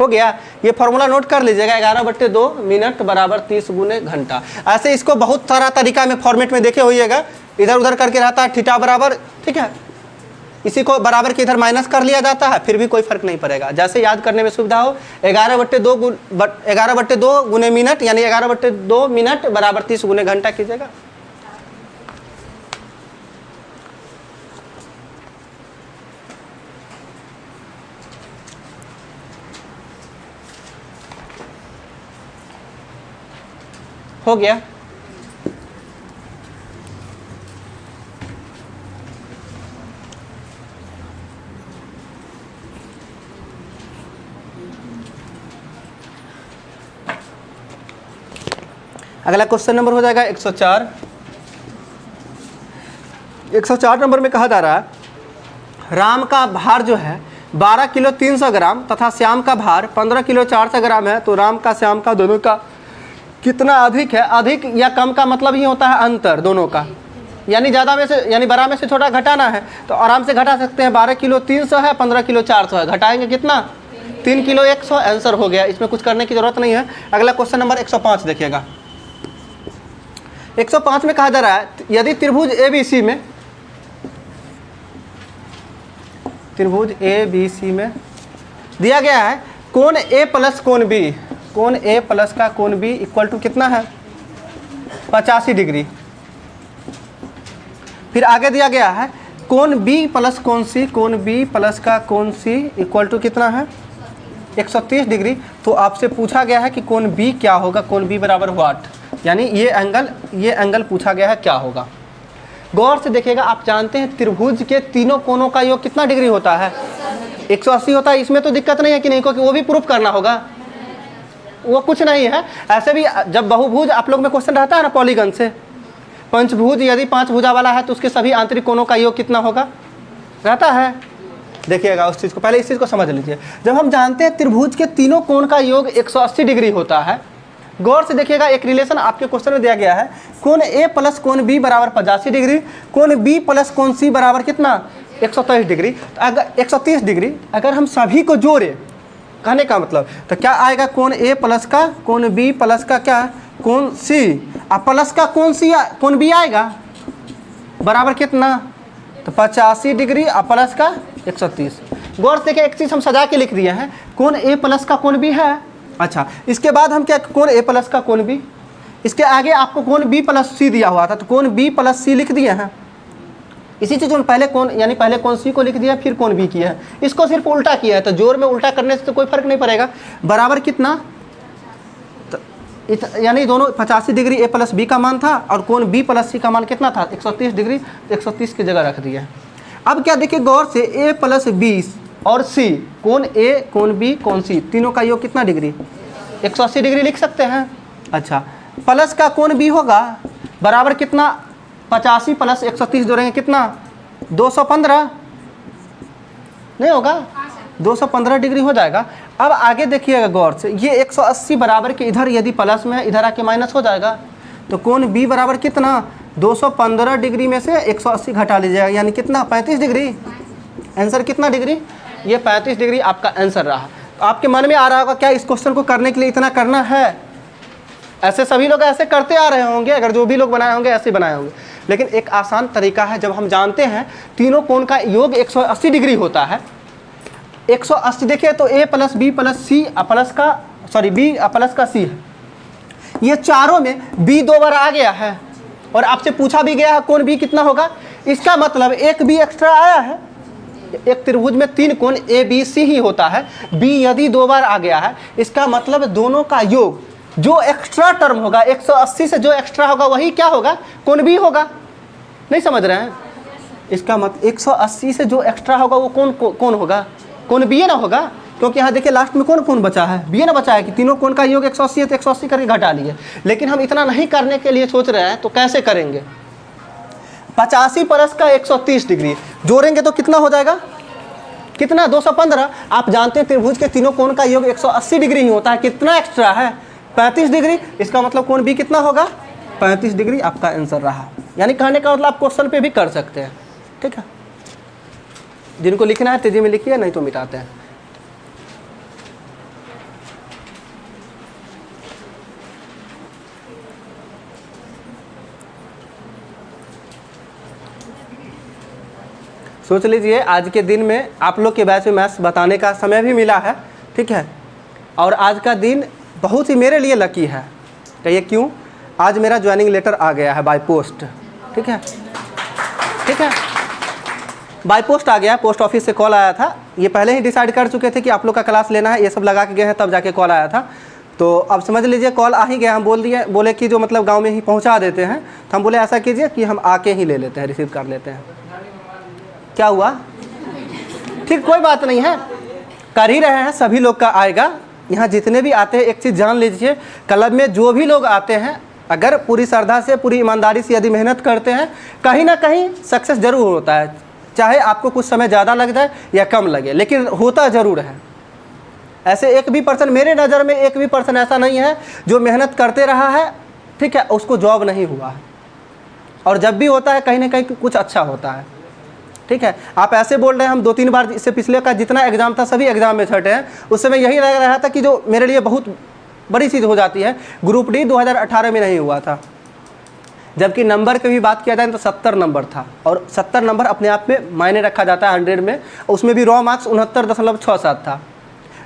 हो गया, ये फॉर्मूला नोट कर लीजिएगा, 11/2 मिनट बराबर 30 गुने घंटा। ऐसे इसको बहुत सारा तरीका में फॉर्मेट में देखे होइएगा, इधर उधर करके रहता है थीटा बराबर, ठीक है। इसी को बराबर के इधर माइनस कर लिया जाता है, फिर भी कोई फर्क नहीं पड़ेगा, जैसे याद करने में सुविधा हो। 11/2 गुने मिनट यानी 11/2 मिनट बराबर 30 गुने घंटा कीजिएगा। हो गया। अगला क्वेश्चन नंबर हो जाएगा 104। 104 नंबर में कहा जा रहा है राम का भार जो है 12 किलो 300 ग्राम तथा श्याम का भार 15 किलो 400 ग्राम है, तो राम का श्याम का दोनों का कितना अधिक है। अधिक या कम का मतलब ही होता है अंतर दोनों का, यानी ज़्यादा में से यानी बड़ा में से छोटा घटाना है तो आराम से घटा सकते हैं। 12 किलो 300 है, 15 किलो 400 है, घटाएंगे कितना 3 किलो 100, आंसर हो गया, इसमें कुछ करने की जरूरत नहीं है। अगला क्वेश्चन नंबर 105 देखिएगा। 105 में कहा जा रहा है यदि त्रिभुज ABC में दिया गया है कोण A प्लस कोण B, कोण A प्लस का कोण B इक्वल टू कितना है 85 डिग्री। फिर आगे दिया गया है कोण B प्लस कोण C, कोण B प्लस का कोण C इक्वल टू कितना है 130 डिग्री। तो आपसे पूछा गया है कि कोण B क्या होगा, कोण B बराबर व्हाट, यानी ये एंगल पूछा गया है क्या होगा। गौर से देखिएगा, आप जानते हैं त्रिभुज के तीनों कोणों का योग कितना डिग्री होता है 180 होता है। इसमें तो दिक्कत नहीं है कि नहीं, क्योंकि वो भी प्रूफ करना होगा, वो कुछ नहीं है। ऐसे भी जब बहुभुज आप लोग में क्वेश्चन रहता है ना पॉलीगन से, पंचभुज यदि 5 भुजा वाला है तो उसके सभी आंतरिक कोणों का योग कितना होगा रहता है। देखिएगा उस चीज़ को, पहले इस चीज़ को समझ लीजिए। जब हम जानते हैं त्रिभुज के तीनों कोण का योग 180 डिग्री होता है, गौर से देखिएगा एक रिलेशन आपके क्वेश्चन में दिया गया है कोण A प्लस कोण B बराबर 85 डिग्री, कोण B प्लस कोण C बराबर कितना 123 डिग्री। तो अगर 130 डिग्री अगर हम सभी को जोड़े, कहने का मतलब तो क्या आएगा कोण A प्लस का कोण B प्लस का क्या कोण C, और प्लस का कोण C कोण B आएगा बराबर कितना तो 85 डिग्री और प्लस का 130। गौर से देखिए एक चीज़ हम सजा के लिख दिए हैं, कोण A प्लस का कोण B है। अच्छा, इसके बाद हम क्या कोण A प्लस का कोण B, इसके आगे आपको कोण B प्लस C दिया हुआ था तो कोण B प्लस C लिख दिए हैं। इसी चीज़ में पहले कोण यानी पहले कोण C को लिख दिया फिर कोण B किया है, इसको सिर्फ उल्टा किया है। तो जोर में उल्टा करने से तो कोई फर्क नहीं पड़ेगा। बराबर कितना तो यानी दोनों 85 डिग्री A प्लस B का मान था और कोण B प्लस C का मान कितना था 130 डिग्री, 130 की जगह रख दिया। अब क्या देखिए गौर से A प्लस B और C, कोण A कोण B कोण C तीनों का योग कितना डिग्री 180 डिग्री लिख सकते हैं। अच्छा, प्लस का कोण B होगा बराबर कितना 85 प्लस 130 जोड़ेंगे कितना 215 नहीं होगा 215 डिग्री हो जाएगा। अब आगे देखिएगा गौर से, ये 180 बराबर के इधर यदि प्लस में है इधर आके माइनस हो जाएगा, तो कोण B बराबर कितना 215 डिग्री में से 180 घटा लीजिएगा, यानी कितना 35 डिग्री। आंसर कितना डिग्री, ये 35 डिग्री आपका आंसर रहा। तो आपके मन में आ रहा होगा क्या इस क्वेश्चन को करने के लिए इतना करना है, ऐसे सभी लोग ऐसे करते आ रहे होंगे, अगर जो भी लोग बनाए होंगे ऐसे बनाए होंगे। लेकिन एक आसान तरीका है, जब हम जानते हैं तीनों कोण का योग 180 डिग्री होता है, 180 देखिए तो A plus B plus C plus का B प्लस का C है, ये चारों में B 2 बार आ गया है और आपसे पूछा भी गया है कोण B कितना होगा। इसका मतलब एक B एक्स्ट्रा आया है। एक त्रिभुज में 3 कोण A B C ही होता है, B यदि 2 बार आ गया है इसका मतलब दोनों का योग जो एक्स्ट्रा टर्म होगा 180 से जो एक्स्ट्रा होगा वही क्या होगा, कोण बी होगा। नहीं समझ रहे हैं? इसका मतलब 180 से जो एक्स्ट्रा होगा वो कौन होगा, कोण बी ना होगा, क्योंकि यहाँ देखिए लास्ट में कौन बचा है, बी ना बचा है कि तीनों कोण का योग 180 है तो 180 करके घटा लिए। लेकिन हम इतना नहीं करने के लिए सोच रहे हैं, तो कैसे करेंगे, 85 प्लस का 130 डिग्री जोड़ेंगे तो कितना हो जाएगा, कितना 215। आप जानते हैं त्रिभुज के तीनों कोण का योग 180 डिग्री ही होता है, कितना एक्स्ट्रा है 35 डिग्री। इसका मतलब कोण बी कितना होगा, 35 डिग्री आपका आंसर रहा। यानी कहने का मतलब आप क्वेश्चन पे भी कर सकते हैं। ठीक है, जिनको लिखना है तेजी में लिखिए, नहीं तो मिटाते हैं। सोच लीजिए आज के दिन में आप लोग के बैच में मैथ्स बताने का समय भी मिला है। ठीक है, और आज का दिन बहुत ही मेरे लिए लकी है। कहिए क्यों? आज मेरा ज्वाइनिंग लेटर आ गया है बाय पोस्ट। ठीक है, ठीक है, बाय पोस्ट आ गया, पोस्ट ऑफिस से कॉल आया था। ये पहले ही डिसाइड कर चुके थे कि आप लोग का क्लास लेना है, ये सब लगा के गए हैं, तब जाके कॉल आया था। तो अब समझ लीजिए कॉल आ ही गया। हम बोले कि जो मतलब गांव में ही पहुंचा देते हैं, तो हम बोले ऐसा कीजिए कि हम आके ही ले लेते हैं, रिसीव कर लेते हैं। क्या हुआ? ठीक, कोई बात नहीं है, कर ही रहे हैं, सभी लोग का आएगा। यहाँ जितने भी आते हैं एक चीज़ जान लीजिए, क्लब में जो भी लोग आते हैं अगर पूरी श्रद्धा से पूरी ईमानदारी से यदि मेहनत करते हैं, कहीं ना कहीं सक्सेस जरूर होता है। चाहे आपको कुछ समय ज़्यादा लग जाए या कम लगे, लेकिन होता ज़रूर है। ऐसे एक भी पर्सन, मेरे नज़र में एक भी पर्सन ऐसा नहीं है जो मेहनत करते रहा है, ठीक है, उसको जॉब नहीं हुआ है। और जब भी होता है कहीं ना कहीं कुछ अच्छा होता है। ठीक है, आप ऐसे बोल रहे हैं हम 2-3 बार, इससे पिछले का जितना एग्ज़ाम था सभी एग्ज़ाम में छठे हैं, उस समय यही लग रहा था कि जो मेरे लिए बहुत बड़ी चीज़ हो जाती है। ग्रुप डी 2018 में नहीं हुआ था, जबकि नंबर की भी बात किया जाए तो 70 नंबर था, और 70 नंबर अपने आप में मायने रखा जाता है 100 में। उसमें भी रॉ मार्क्स 69.67 था।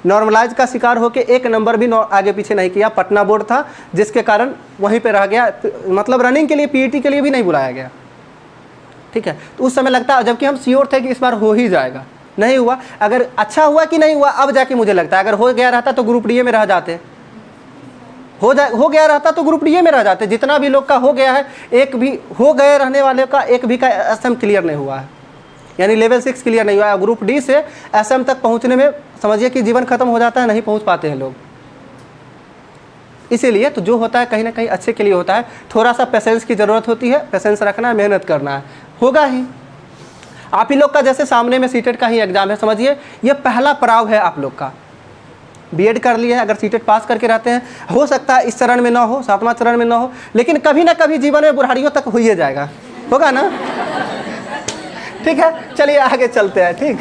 नॉर्मलाइज का शिकार होकर एक नंबर भी आगे पीछे नहीं किया। पटना बोर्ड था जिसके कारण वहीं पे रह गया, मतलब रनिंग के लिए पीईटी के लिए भी नहीं बुलाया गया। ठीक है, तो उस समय लगता है, जबकि हम श्योर थे कि इस बार हो ही जाएगा, नहीं हुआ। अगर अच्छा हुआ कि नहीं हुआ अब जाके मुझे लगता है, अगर हो गया रहता तो ग्रुप डी में रह जाते, हो गया रहता तो ग्रुप डी में रह जाते। जितना भी लोग का हो गया है, एक भी हो गए रहने वाले का एक भी का एसएम क्लियर नहीं हुआ है, यानी लेवल 6 क्लियर नहीं हुआ है। ग्रुप डी से एसएम तक पहुंचने में समझिए कि जीवन खत्म हो जाता है, नहीं पहुंच पाते हैं लोग। इसीलिए तो जो होता है कहीं ना कहीं अच्छे के लिए होता है। थोड़ा सा पेशेंस की ज़रूरत होती है, पेशेंस रखना है, मेहनत करना है, होगा ही। आप ही लोग का जैसे सामने में सीटेट का ही एग्ज़ाम है, समझिए ये पहला पड़ाव है आप लोग का। बीएड कर लिए, अगर सीटेट पास करके रहते हैं, हो सकता है इस चरण में ना हो, 7वां चरण में ना हो, लेकिन कभी ना कभी जीवन में बुढ़ारियों तक हो ही जाएगा, होगा ना। ठीक है, चलिए आगे चलते हैं। ठीक,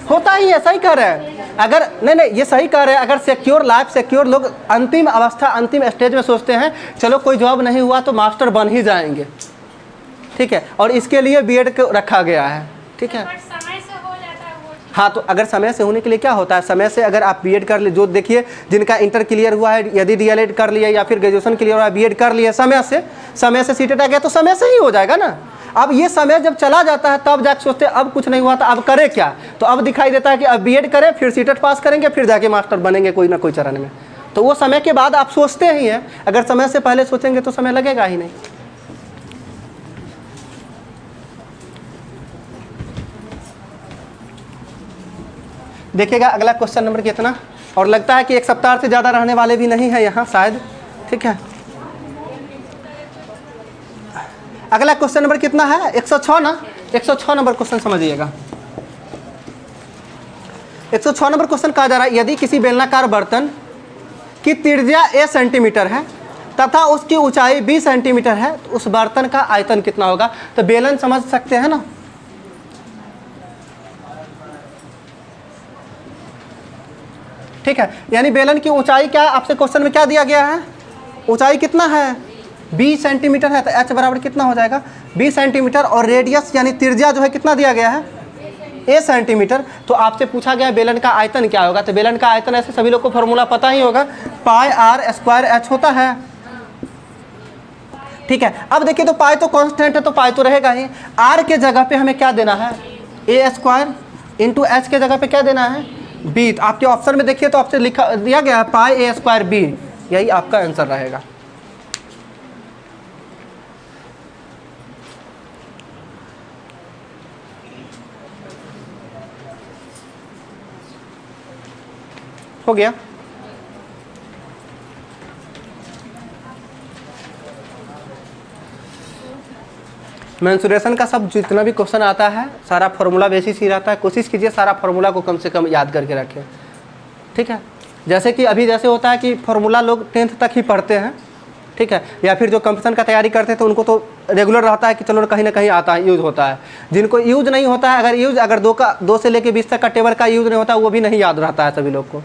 होता ही है, सही कह रहे हैं। अगर नहीं ये सही कह रहे हैं, अगर सिक्योर लाइफ, सिक्योर लोग अंतिम अवस्था, अंतिम स्टेज में सोचते हैं चलो कोई जॉब नहीं हुआ तो मास्टर बन ही जाएंगे। ठीक है, और इसके लिए बीएड को रखा गया है। ठीक है, समय से हो जाता है वो। हाँ, तो अगर समय से होने के लिए क्या होता है, समय से अगर आप बीएड कर ले, जो देखिए जिनका इंटर क्लियर हुआ है, यदि डीएलएड कर लिया या फिर ग्रेजुएशन क्लियर हुआ है, बीएड कर लिया, समय से सीटेट आ गया तो समय से ही हो जाएगा ना। अब ये समय जब चला जाता है तब जाके सोचते हैं अब कुछ नहीं हुआ था, अब करें क्या। तो अब दिखाई देता है कि अब बीएड करें, फिर सीटेट पास करेंगे, फिर जाके मास्टर बनेंगे कोई ना कोई चरण में। तो वो समय के बाद आप सोचते ही हैं, अगर समय से पहले सोचेंगे तो समय लगेगा ही नहीं। देखिएगा अगला क्वेश्चन नंबर कितना, और लगता है कि एक सप्ताह से ज़्यादा रहने वाले भी नहीं है यहाँ शायद। ठीक है, अगला क्वेश्चन नंबर कितना है, 106 ना। 106 नंबर क्वेश्चन समझिएगा। 106 नंबर क्वेश्चन कहा जा रहा है, यदि किसी बेलनाकार बर्तन की त्रिज्या a सेंटीमीटर है तथा उसकी ऊंचाई 20 सेंटीमीटर है, तो उस बर्तन का आयतन कितना होगा। तो बेलन समझ सकते हैं ना। ठीक है, यानी बेलन की ऊंचाई क्या है, आपसे क्वेश्चन में क्या दिया गया है, ऊंचाई कितना है 20 सेंटीमीटर है, तो h बराबर कितना हो जाएगा 20 सेंटीमीटर, और रेडियस यानी त्रिज्या जो है कितना दिया गया है a सेंटीमीटर। तो आपसे पूछा गया बेलन का आयतन क्या होगा। तो बेलन का आयतन ऐसे सभी लोग को फॉर्मूला पता ही होगा, पाई आर स्क्वायर h होता है। ठीक है, अब देखिए तो पाई तो कांस्टेंट है तो पाई तो रहेगा ही। r के जगह पे हमें क्या देना है, a स्क्वायर इंटू h के जगह पे क्या देना है b। तो आपके ऑप्शन में देखिए तो आपसे लिखा दिया गया है पाई a स्क्वायर b, यही आपका आंसर रहेगा। हो गया। मेंसुरेशन का सब जितना भी क्वेश्चन आता है सारा फार्मूला बेसिस ही रहता है। कोशिश कीजिए सारा फार्मूला को कम से कम याद करके रखें, ठीक है। जैसे कि अभी जैसे होता है कि फार्मूला लोग 10th तक ही पढ़ते हैं, ठीक है, या फिर जो कंपटीशन का तैयारी करते हैं तो उनको तो रेगुलर रहता है कि चलो कहीं ना कहीं आता है, यूज़ होता है। जिनको यूज़ नहीं होता है, अगर 2 से लेके 20 तक का टेबल का यूज़ नहीं होता है, वो भी नहीं याद रहता है सभी लोग को।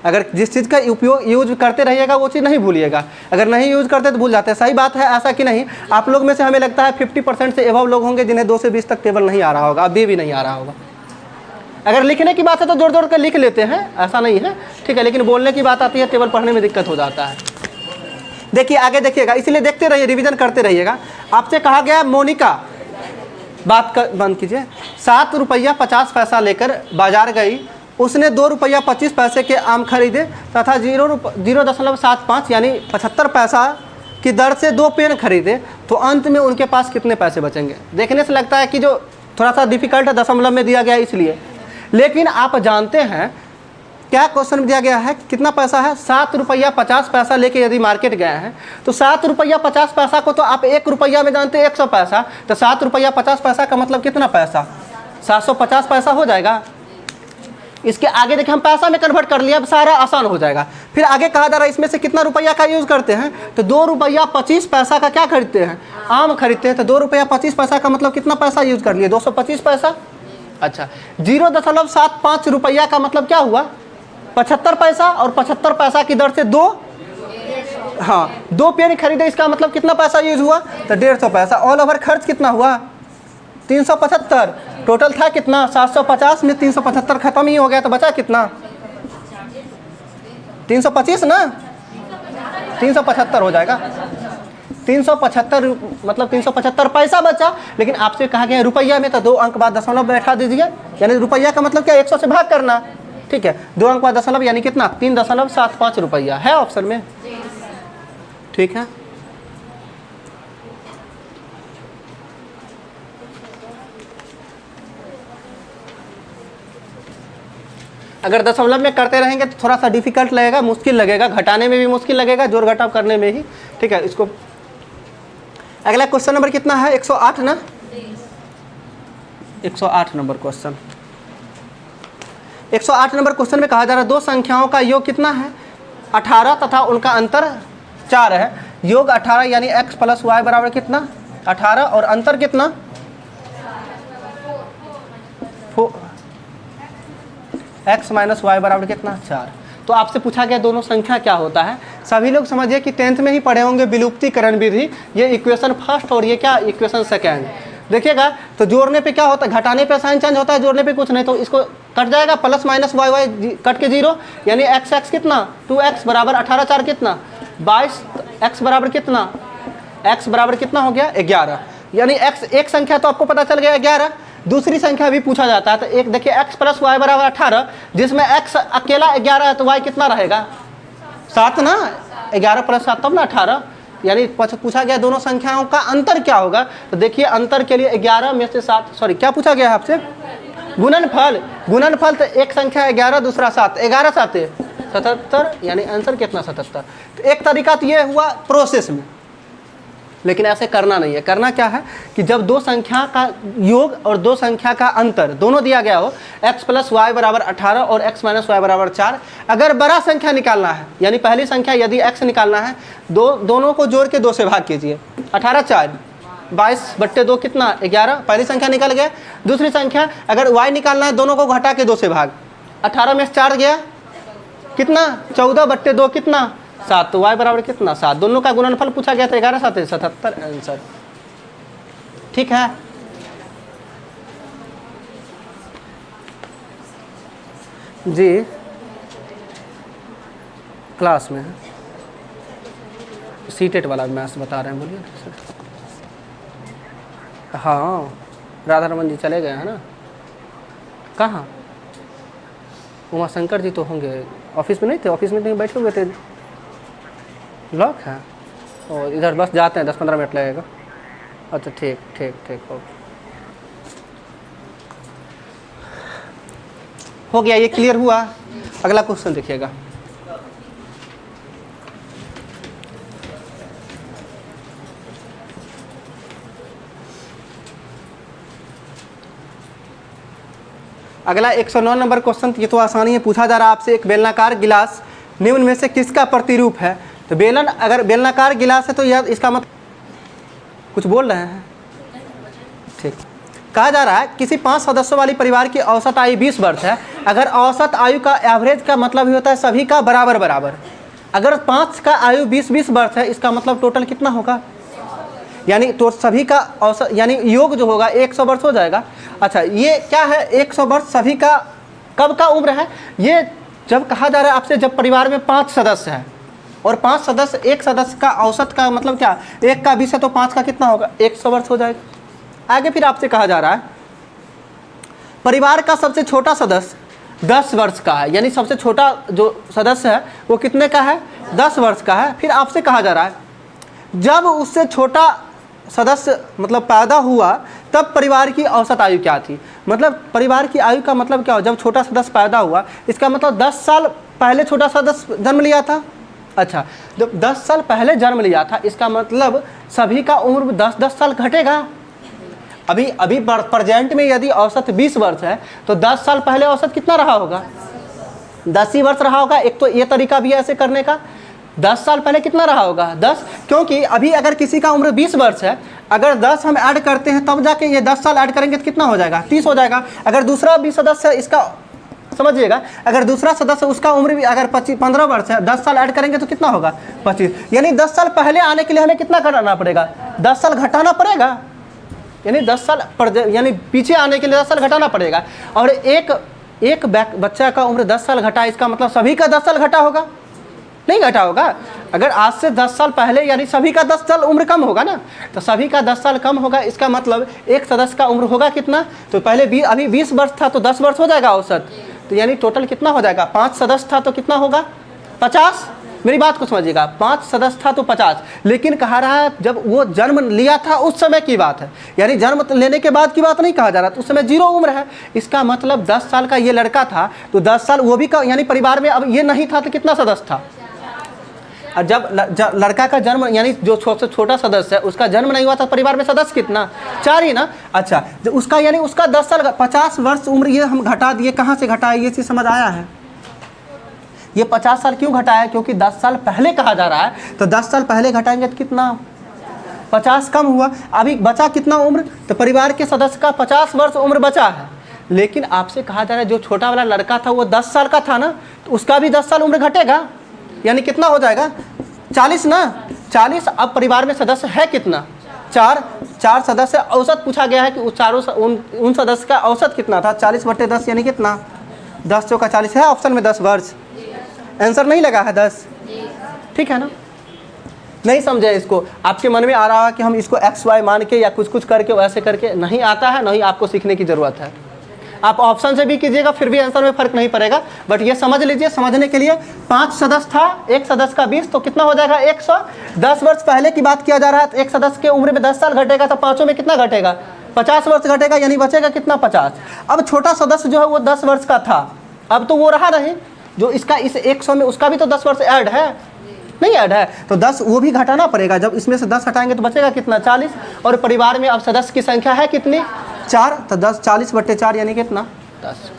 अगर जिस चीज़ का उपयोग यूज करते रहिएगा वो चीज़ नहीं भूलिएगा, अगर नहीं यूज़ करते तो भूल जाते हैं। सही बात है, ऐसा कि नहीं। आप लोग में से हमें लगता है 50% से एबव लोग होंगे जिन्हें 2 से 20 तक टेबल नहीं आ रहा होगा, अभी भी नहीं आ रहा होगा। अगर लिखने की बात है तो जोड़ जोड़ कर लिख लेते हैं, ऐसा नहीं है, ठीक है, लेकिन बोलने की बात आती है टेबल पढ़ने में दिक्कत हो जाता है। देखिए आगे देखिएगा, इसलिए देखते रहिए, रिवीजन करते रहिएगा। आपसे कहा गया मोनिका, बात कर बंद कीजिए, 7 रुपया 50 पैसा लेकर बाजार गई। उसने 2 रुपया 25 पैसे के आम खरीदे तथा 0.75 यानी 75 पैसा की दर से 2 पेन खरीदे, तो अंत में उनके पास कितने पैसे बचेंगे। देखने से लगता है कि जो थोड़ा सा डिफिकल्ट है, दशमलव में दिया गया है इसलिए, लेकिन आप जानते हैं क्या क्वेश्चन में दिया गया है, कितना पैसा है, 7 रुपया 50 पैसा लेके यदि मार्केट गए हैं तो 7 रुपया 50 पैसा को तो आप 1 रुपया में जानते हैं 100 पैसा, तो 7 रुपया 50 पैसा का मतलब कितना पैसा, 750 पैसा हो जाएगा। इसके आगे देखिए हम पैसा में कन्वर्ट कर लिया, अब सारा आसान हो जाएगा। फिर आगे कहा जा रहा है इसमें से कितना रुपया का यूज़ करते हैं, तो 2 रुपया 25 पैसा का क्या खरीदते हैं, आम खरीदते हैं। तो 2 रुपया 25 पैसा का मतलब कितना पैसा यूज़ कर लिए, 225 पैसा। अच्छा, 0.75 रुपया का मतलब क्या हुआ, 75 पैसा, और 75 पैसा की दर से 2 पेन खरीदे, इसका मतलब कितना पैसा यूज हुआ, तो 150 पैसा। ऑल ओवर खर्च कितना हुआ, 375। टोटल था कितना, 750 में 375 खत्म ही हो गया, तो बचा कितना, 325 ना, 375 हो जाएगा। 375 मतलब 375 पैसा बचा। लेकिन आपसे कहा गया रुपया में, तो 2 अंक बाद दशमलव बैठा दीजिए, यानी रुपया का मतलब क्या, 100 से भाग करना, ठीक है। 2 अंक बाद दशमलव यानी कितना, 3.75 रुपया है ऑप्शन में, ठीक है। अगर दशमलव में करते रहेंगे तो थोड़ा सा डिफिकल्ट लगेगा, मुश्किल लगेगा, घटाने में भी मुश्किल लगेगा, जोड़ घटाव करने में ही, ठीक है। इसको अगला क्वेश्चन नंबर कितना है, 108 ना, 108 नंबर क्वेश्चन। 108 नंबर क्वेश्चन में कहा जा रहा है 2 संख्याओं का योग कितना है, 18 तथा उनका अंतर 4 है। योग 18 यानी x + y बराबर कितना, 18, और अंतर कितना, x - y बराबर कितना, 4। तो आपसे पूछा गया दोनों संख्या क्या होता है। सभी लोग समझिए कि 10th में ही पढ़े होंगे विलुप्तीकरण विधि, ये इक्वेशन फर्स्ट और ये क्या, इक्वेशन सेकेंड। देखिएगा तो जोड़ने पे क्या होता है, घटाने पे साइन चेंज होता है, जोड़ने पे कुछ नहीं, तो इसको कट जाएगा, plus minus Y Y cut के 0, यानी x कितना, 2x बराबर 18, 4 कितना, 22, x बराबर कितना, x बराबर कितना हो गया, 11। यानी x एक संख्या तो आपको पता चल गया 11, दूसरी संख्या भी पूछा जाता है। तो एक देखिए x + y बराबर 18, जिसमें x अकेला 11 है, तो y कितना रहेगा, 7 ना, 11 + 7 तब ना 18। यानी पूछा गया दोनों संख्याओं का अंतर क्या होगा, तो देखिए अंतर के लिए 11 में से 7, सॉरी क्या पूछा गया है आपसे, गुणनफल। गुणनफल तो एक संख्या 11, दूसरा 7, 11 7 77, यानी आंसर कितना, 77। तो एक तरीका तो ये हुआ प्रोसेस में, लेकिन ऐसे करना नहीं है। करना क्या है कि जब 2 संख्या का योग और 2 संख्या का अंतर दोनों दिया गया हो, x + y बराबर 18 और x - y बराबर 4, अगर बड़ा संख्या निकालना है, यानी पहली संख्या यदि x निकालना है, दोनों को जोड़ के 2 से भाग कीजिए, 18 4, 22/2 कितना, 11, पहली संख्या निकल गया। दूसरी संख्या अगर y निकालना है, दोनों को घटा के 2 से भाग, 18 में से 4 गया कितना, 14/2 कितना, 7, तो y बराबर कितना, 7। दोनों का गुणनफल पूछा गया था, 11 7 77 आंसर, ठीक है। जी क्लास में है, सीटेट वाला मैथ्स बता रहे हैं, बोलिए। हाँ राधा रमन जी चले गए हैं ना, कहाँ, उमा शंकर जी तो होंगे ऑफिस में, नहीं थे, ऑफिस में नहीं बैठे हुए थे, लॉक है और इधर बस जाते हैं, 10-15 मिनट लगेगा। अच्छा ठीक ठीक ठीक हो गया, ये क्लियर हुआ। अगला क्वेश्चन देखिएगा। अगला 109 नंबर क्वेश्चन, ये तो आसानी है। पूछा जा रहा है आपसे, एक बेलनाकार गिलास निम्न में से किसका प्रतिरूप है? तो बेलन, अगर बेलनाकार गिलास है तो यह इसका मतलब, कुछ बोल रहे हैं? ठीक। कहा जा रहा है किसी 5 सदस्यों वाली परिवार की औसत आयु 20 वर्ष है। अगर औसत आयु का एवरेज का मतलब ही होता है सभी का बराबर बराबर। अगर 5 का आयु 20-20 वर्ष है, इसका मतलब टोटल कितना होगा? यानी तो सभी का औसत यानी योग जो होगा 100 वर्ष हो जाएगा। अच्छा, ये क्या है 100 वर्ष सभी का कब का उम्र है? ये जब कहा जा रहा है आपसे, जब परिवार में 5 सदस्य हैं और 5 सदस्य, एक सदस्य का औसत का मतलब क्या, 1 का 20 है तो 5 का कितना होगा? 100 वर्ष हो जाएगा। आगे फिर आपसे कहा जा रहा है परिवार का सबसे छोटा सदस्य 10 वर्ष का है, यानी सबसे छोटा जो सदस्य है वो कितने का है? 10 वर्ष का है। फिर आपसे कहा जा रहा है जब उससे छोटा सदस्य मतलब पैदा हुआ तब परिवार की औसत आयु क्या थी? मतलब परिवार की आयु का मतलब क्या हो? जब छोटा सदस्य पैदा हुआ, इसका मतलब 10 साल पहले छोटा सदस्य जन्म लिया था। अच्छा, जब 10 साल पहले जन्म लिया था, इसका मतलब सभी का उम्र 10-10 साल घटेगा। अभी प्रेजेंट में यदि औसत 20 वर्ष है तो 10 साल पहले औसत कितना रहा होगा? 10 ही वर्ष रहा होगा। एक तो ये तरीका भी है ऐसे करने का। 10 साल पहले कितना रहा होगा? 10, क्योंकि अभी अगर किसी का उम्र 20 वर्ष है, अगर 10 हम ऐड करते हैं तब जाके ये 10 साल ऐड करेंगे तो कितना हो जाएगा? 30 हो जाएगा। अगर दूसरा भी सदस्य है, इसका समझिएगा, अगर दूसरा सदस्य उसका उम्र भी अगर 15 वर्ष है, 10 साल ऐड करेंगे तो कितना होगा? 25। यानी 10 साल पहले आने के लिए हमें कितना करना पड़ेगा? 10 साल घटाना पड़ेगा। यानी 10 साल यानी पीछे आने के लिए 10 साल घटाना पड़ेगा। और एक बच्चा का उम्र 10 साल घटा, इसका मतलब सभी का 10 साल घटा होगा? नहीं घटा होगा। अगर आज से 10 साल पहले यानी सभी का 10 साल उम्र कम होगा ना, तो सभी का 10 साल कम होगा। इसका मतलब एक सदस्य का उम्र होगा कितना? तो पहले अभी 20 वर्ष था तो 10 वर्ष हो जाएगा औसत। तो यानी टोटल कितना हो जाएगा? 5 सदस्य था तो कितना होगा? 50। मेरी बात को समझिएगा, 5 सदस्य था तो 50। लेकिन कहा रहा है जब वो जन्म लिया था उस समय की बात है, यानी जन्म लेने के बाद की बात नहीं कहा जा रहा। तो उस समय 0 उम्र है। इसका मतलब 10 साल का ये लड़का था तो 10 साल वो भी का, यानी परिवार में अब ये नहीं था तो कितना सदस्य था? और जब लड़का का जन्म यानी जो सबसे छोटा सदस्य है उसका जन्म नहीं हुआ था, परिवार में सदस्य कितना? 4 ही ना। अच्छा, जो उसका यानी उसका 10 साल 50 वर्ष उम्र ये हम घटा दिए। कहाँ से घटाए ये चीज़ समझ आया है? ये 50 साल क्यों घटाया? क्योंकि 10 साल पहले कहा जा रहा है, तो 10 साल पहले घटाएंगे तो कितना? 50 कम हुआ। अभी बचा कितना उम्र? तो परिवार के सदस्य का 50 वर्ष उम्र बचा है। लेकिन आपसे कहा जा रहा है जो छोटा वाला लड़का था वो 10 साल का था ना, तो उसका भी 10 साल उम्र घटेगा। यानी कितना हो जाएगा? 40 ना। 40। अब परिवार में सदस्य है कितना? 4 सदस्य। औसत पूछा गया है कि उस चारों उन सदस्य का औसत कितना था? 40/10 यानी कितना? 10 चौका 40 है ऑप्शन में 10 वर्ष। आंसर नहीं लगा है 10? ठीक है ना? नहीं समझे इसको? आपके मन में आ रहा है कि हम इसको XY मान के या कुछ करके वैसे करके, नहीं आता है, नहीं आपको सीखने की ज़रूरत है। आप ऑप्शन से भी कीजिएगा फिर भी आंसर में फ़र्क नहीं पड़ेगा। बट ये समझ लीजिए, समझने के लिए 5 सदस्य था, एक सदस्य का 20 तो कितना हो जाएगा? 100। 10 वर्ष पहले की बात किया जा रहा है तो एक सदस्य के उम्र में 10 साल घटेगा तो पाँचों में कितना घटेगा? 50 वर्ष घटेगा। यानी बचेगा कितना? 50। अब छोटा सदस्य जो है वो 10 वर्ष का था, अब तो वो रहा नहीं। जो इसका इस 100 में उसका भी तो 10 वर्ष ऐड है, नहीं ऐड है, तो 10 वो भी घटाना पड़ेगा। जब इसमें से 10 हटाएंगे तो बचेगा कितना? 40। और परिवार में अब सदस्य की संख्या है कितनी? 4। तो 10 40/4 यानी कितना? 10।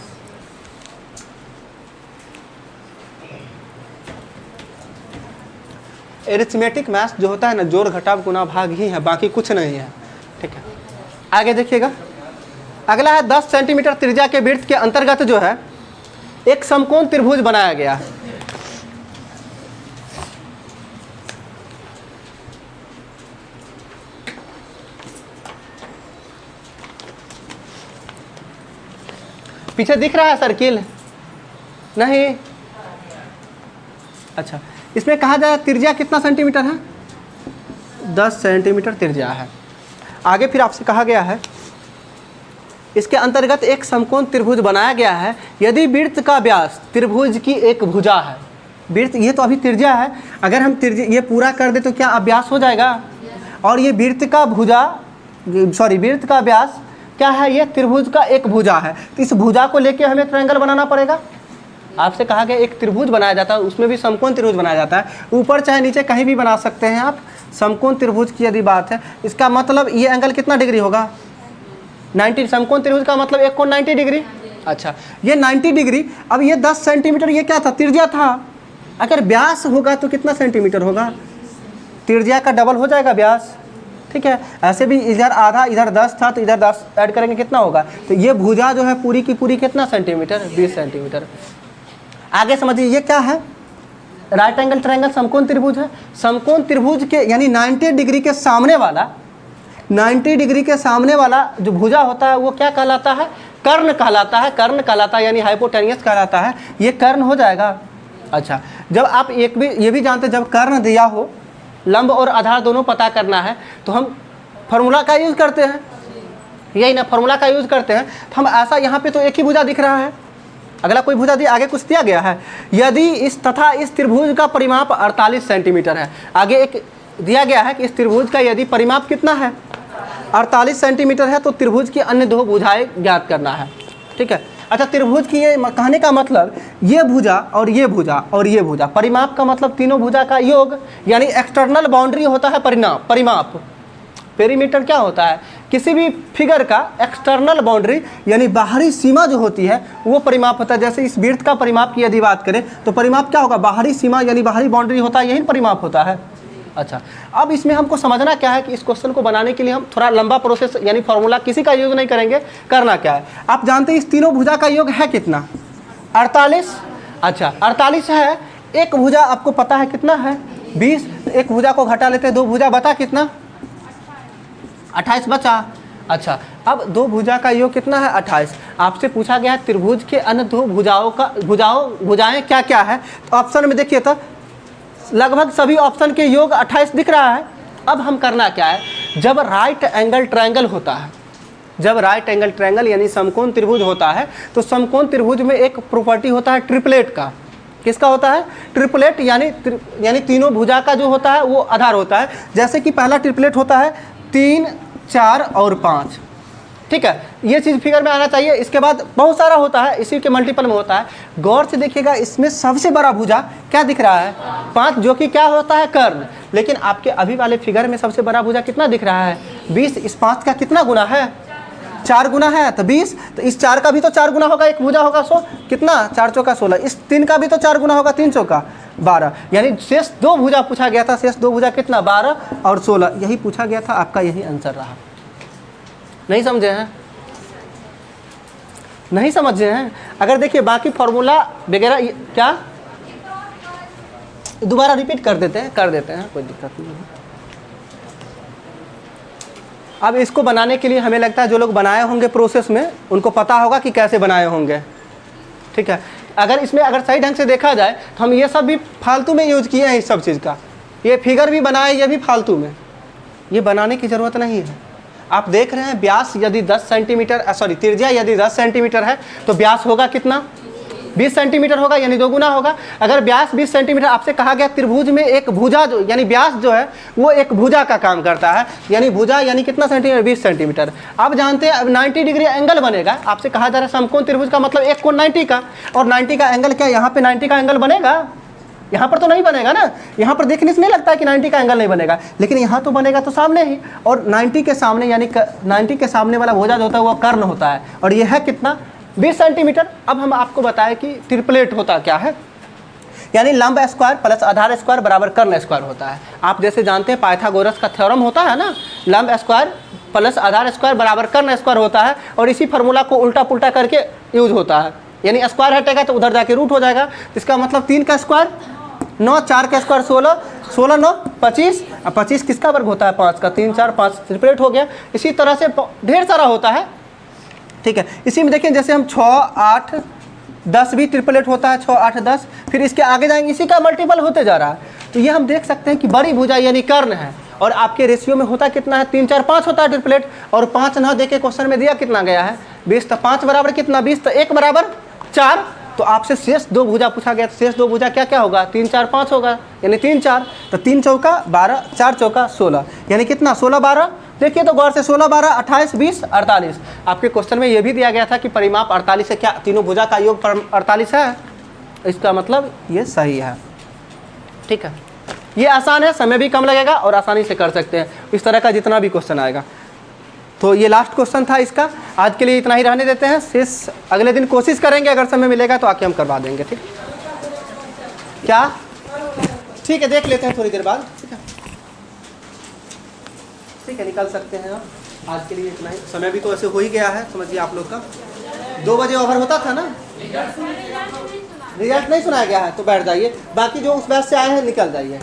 एरिथमेटिक मैथ्स जो होता है ना, जोड़ घटाव गुना भाग ही है, बाकी कुछ नहीं है। ठीक है, आगे देखिएगा। अगला है 10 सेंटीमीटर त्रिज्या के वृत्त के अंतर्गत जो है एक समकोण त्रिभुज बनाया गया है। पीछे दिख रहा है सर्किल? नहीं। अच्छा, इसमें कहा जाए त्रिज्या कितना सेंटीमीटर है? 10 सेंटीमीटर त्रिज्या है। आगे फिर आपसे कहा गया है इसके अंतर्गत एक समकोण त्रिभुज बनाया गया है यदि वृत्त का व्यास त्रिभुज की एक भुजा है। वृत्त ये तो अभी त्रिज्या है, अगर हम त्रिज्या ये पूरा कर दे तो क्या अब व्यास हो जाएगा। और ये वृत्त का भुजा वृत्त का व्यास क्या है, ये त्रिभुज का एक भुजा है। तो इस भुजा को लेके हमें ट्रायंगल बनाना पड़ेगा। आपसे कहा गया एक त्रिभुज बनाया जाता है, उसमें भी समकोण त्रिभुज बनाया जाता है, ऊपर चाहे नीचे कहीं भी बना सकते हैं आप। समकोण त्रिभुज की यदि बात है, इसका मतलब ये एंगल कितना डिग्री होगा, 90। समकोण त्रिभुज का मतलब एक कोण 90 डिग्री। अच्छा, ये 90 डिग्री। अब ये 10 सेंटीमीटर ये क्या था, त्रिज्या था। अगर व्यास होगा तो कितना सेंटीमीटर होगा, त्रिज्या का डबल हो जाएगा व्यास। ठीक है, ऐसे भी इधर आधा, इधर 10 था तो इधर 10 ऐड करेंगे कितना होगा। तो ये भुजा जो है पूरी की पूरी कितना सेंटीमीटर, 20 सेंटीमीटर। आगे समझिए ये क्या है, राइट एंगल ट्रायंगल समकोण त्रिभुज है। समकोण त्रिभुज के यानी 90 डिग्री के सामने वाला, 90 डिग्री के सामने वाला जो भुजा होता है वो क्या कहलाता है, कर्ण कहलाता है। कर्ण कहलाता है यानी हाइपोटेनियस कहलाता है, ये कर्ण हो जाएगा। अच्छा, जब आप ये भी जानते हैं, जब कर्ण दिया हो, लंब और आधार दोनों पता करना है तो हम फार्मूला का यूज़ करते हैं, यही ना, फार्मूला का यूज़ करते हैं। तो हम ऐसा, यहाँ पे तो एक ही भुजा दिख रहा है, अगला कोई भुजा दिया, आगे कुछ दिया गया है। यदि इस तथा इस त्रिभुज का परिमाप 48 सेंटीमीटर है, आगे एक दिया गया है कि इस त्रिभुज का यदि परिमाप कितना है, 48 सेंटीमीटर है, तो त्रिभुज की अन्य दो भुजाएं ज्ञात करना है। ठीक है। अच्छा, त्रिभुज की ये कहने का मतलब ये भुजा और ये भुजा और ये भुजा, परिमाप का मतलब तीनों भुजा का योग, यानी एक्सटर्नल बाउंड्री होता है परिमाप। पेरीमीटर क्या होता है, किसी भी फिगर का एक्सटर्नल बाउंड्री यानी बाहरी सीमा जो होती है वो परिमाप होता है। जैसे इस वृत्त का परिमाप की यदि बात करें तो परिमाप क्या होगा, बाहरी सीमा यानी बाहरी बाउंड्री होता है, यही परिमाप होता है। अच्छा, अब इसमें हमको समझना क्या है कि इस क्वेश्चन को बनाने के लिए हम थोड़ा लंबा प्रोसेस यानी फॉर्मूला किसी का यूज नहीं करेंगे। करना क्या है, आप जानते हैं इस तीनों भुजा का योग है कितना, 48। अच्छा, 48 है, एक भुजा आपको पता है कितना है, 20। एक भुजा को घटा लेते हैं, दो भुजा बता कितना, 28 बचा। अच्छा, अब दो भुजा का योग कितना है, 28। आपसे पूछा गया है त्रिभुज के अन्य दो भुजाएं क्या क्या है। तो ऑप्शन में देखिए तो लगभग सभी ऑप्शन के योग 28 दिख रहा है। अब हम करना क्या है, जब राइट एंगल ट्रायंगल होता है, जब राइट एंगल ट्रायंगल यानी समकोण त्रिभुज होता है, तो समकोण त्रिभुज में एक प्रॉपर्टी होता है ट्रिपलेट का। किसका होता है, ट्रिपलेट, यानी तीनों भुजा का जो होता है वो आधार होता है। जैसे कि पहला ट्रिपलेट होता है 3, 4 और 5। ठीक है, ये चीज़ फिगर में आना चाहिए। इसके बाद बहुत सारा होता है, इसी के मल्टीपल में होता है। गौर से देखिएगा, इसमें सबसे बड़ा भुजा क्या दिख रहा है, 5, जो कि क्या होता है, कर्ण। लेकिन आपके अभी वाले फिगर में सबसे बड़ा भुजा कितना दिख रहा है, 20। इस 5 का कितना गुना है, 4 गुना है, तो 20। तो इस 4 का भी तो 4 गुना होगा, एक भुजा होगा 100, कितना, 4 चौका 16। इस 3 का भी तो 4 गुना होगा, 3 चौका 12। यानी शेष दो भुजा पूछा गया था, शेष दो भुजा कितना, 12 और 16, यही पूछा गया था। आपका यही आंसर रहा। नहीं समझे हैं, नहीं समझे हैं। अगर देखिए बाकी फॉर्मूला वगैरह क्या दोबारा रिपीट कर देते हैं, कोई दिक्कत नहीं है। अब इसको बनाने के लिए हमें लगता है जो लोग बनाए होंगे प्रोसेस में उनको पता होगा कि कैसे बनाए होंगे। ठीक है, अगर इसमें अगर सही ढंग से देखा जाए तो हम ये सब भी फालतू में यूज किए हैं। इस सब चीज़ का ये फिगर भी बनाए, ये भी फालतू में, ये बनाने की ज़रूरत नहीं है। आप देख रहे हैं व्यास यदि 10 सेंटीमीटर, त्रिज्या यदि 10 सेंटीमीटर है तो व्यास होगा कितना, 20 सेंटीमीटर होगा, यानी 2 गुना होगा। अगर व्यास 20 सेंटीमीटर, आपसे कहा गया त्रिभुज में एक भुजा जो यानी व्यास जो है वो एक भुजा का काम करता है, यानी भुजा यानी कितना सेंटीमीटर, 20 सेंटीमीटर। अब जानते हैं अब 90 डिग्री एंगल बनेगा। आपसे कहा जा रहा है समकोण त्रिभुज का मतलब एक कोण 90 का, और 90 का एंगल क्या, यहाँ पे 90 का एंगल बनेगा, यहाँ पर तो नहीं बनेगा ना। यहाँ पर देखने से नहीं लगता है कि 90 का एंगल नहीं बनेगा, लेकिन यहाँ तो बनेगा, तो सामने ही। और 90 के सामने यानी 90 के सामने वाला भुजा जो होता है वो कर्ण होता है, और ये है कितना, 20 सेंटीमीटर। अब हम आपको बताएं कि ट्रिपलेट होता क्या है, यानी लंब स्क्वायर प्लस आधार स्क्वायर बराबर कर्ण स्क्वायर होता है। आप जैसे जानते हैं पाइथागोरस का थ्योरम होता है ना, लंब स्क्वायर प्लस आधार स्क्वायर बराबर कर्ण स्क्वायर होता है, और इसी फार्मूला को उल्टा पुल्टा करके यूज होता है। यानी स्क्वायर हटेगा तो उधर जाके रूट हो जाएगा। इसका मतलब 3 का स्क्वायर 9, 4 का स्क्वायर 16, 16 9 25, 25 किसका वर्ग होता है, 5 का, 3 4 5 ट्रिपलेट हो गया। इसी तरह से ढेर सारा होता है। ठीक है, इसी में देखिए जैसे हम 6, 8, 10 भी ट्रिपलेट होता है, 6, 8, 10, फिर इसके आगे जाएंगे, इसी का मल्टीपल होते जा रहा है। तो ये हम देख सकते हैं कि बड़ी भुजा यानी कर्ण है, और आपके रेशियो में होता कितना है, 3 4 5 होता है ट्रिपलेट, और 5 ना देके क्वेश्चन में दिया कितना गया है, 20। तो 5 बराबर कितना, 20, तो 1 बराबर 4, तो आपसे शेष 2 भुजा पूछा गया, तो शेष 2 भुजा क्या क्या होगा, 3 4 5 होगा, यानी 3 4, तो 3 चौका 12, 4 चौका 16, यानी कितना 16 12। देखिए तो गौर से 16 12 28 20 48। आपके क्वेश्चन में ये भी दिया गया था कि परिमाप 48 है, क्या तीनों भुजा का योग 48 है, इसका मतलब ये सही है। ठीक है, ये आसान है, समय भी कम लगेगा और आसानी से कर सकते हैं इस तरह का जितना भी क्वेश्चन आएगा। तो ये लास्ट क्वेश्चन था इसका, आज के लिए इतना ही रहने देते हैं, शेष अगले दिन कोशिश करेंगे, अगर समय मिलेगा तो आके हम करवा देंगे। ठीक क्या, ठीक है, देख लेते हैं थोड़ी देर बाद। ठीक है, निकल सकते हैं आप, आज के लिए इतना ही, समय भी तो ऐसे हो ही गया है, समझिए आप लोग का 2 बजे ओवर होता था ना। रिजल्ट नहीं सुनाया गया है तो बैठ जाइए, बाकी जो उस बैच से आए हैं निकल जाइए।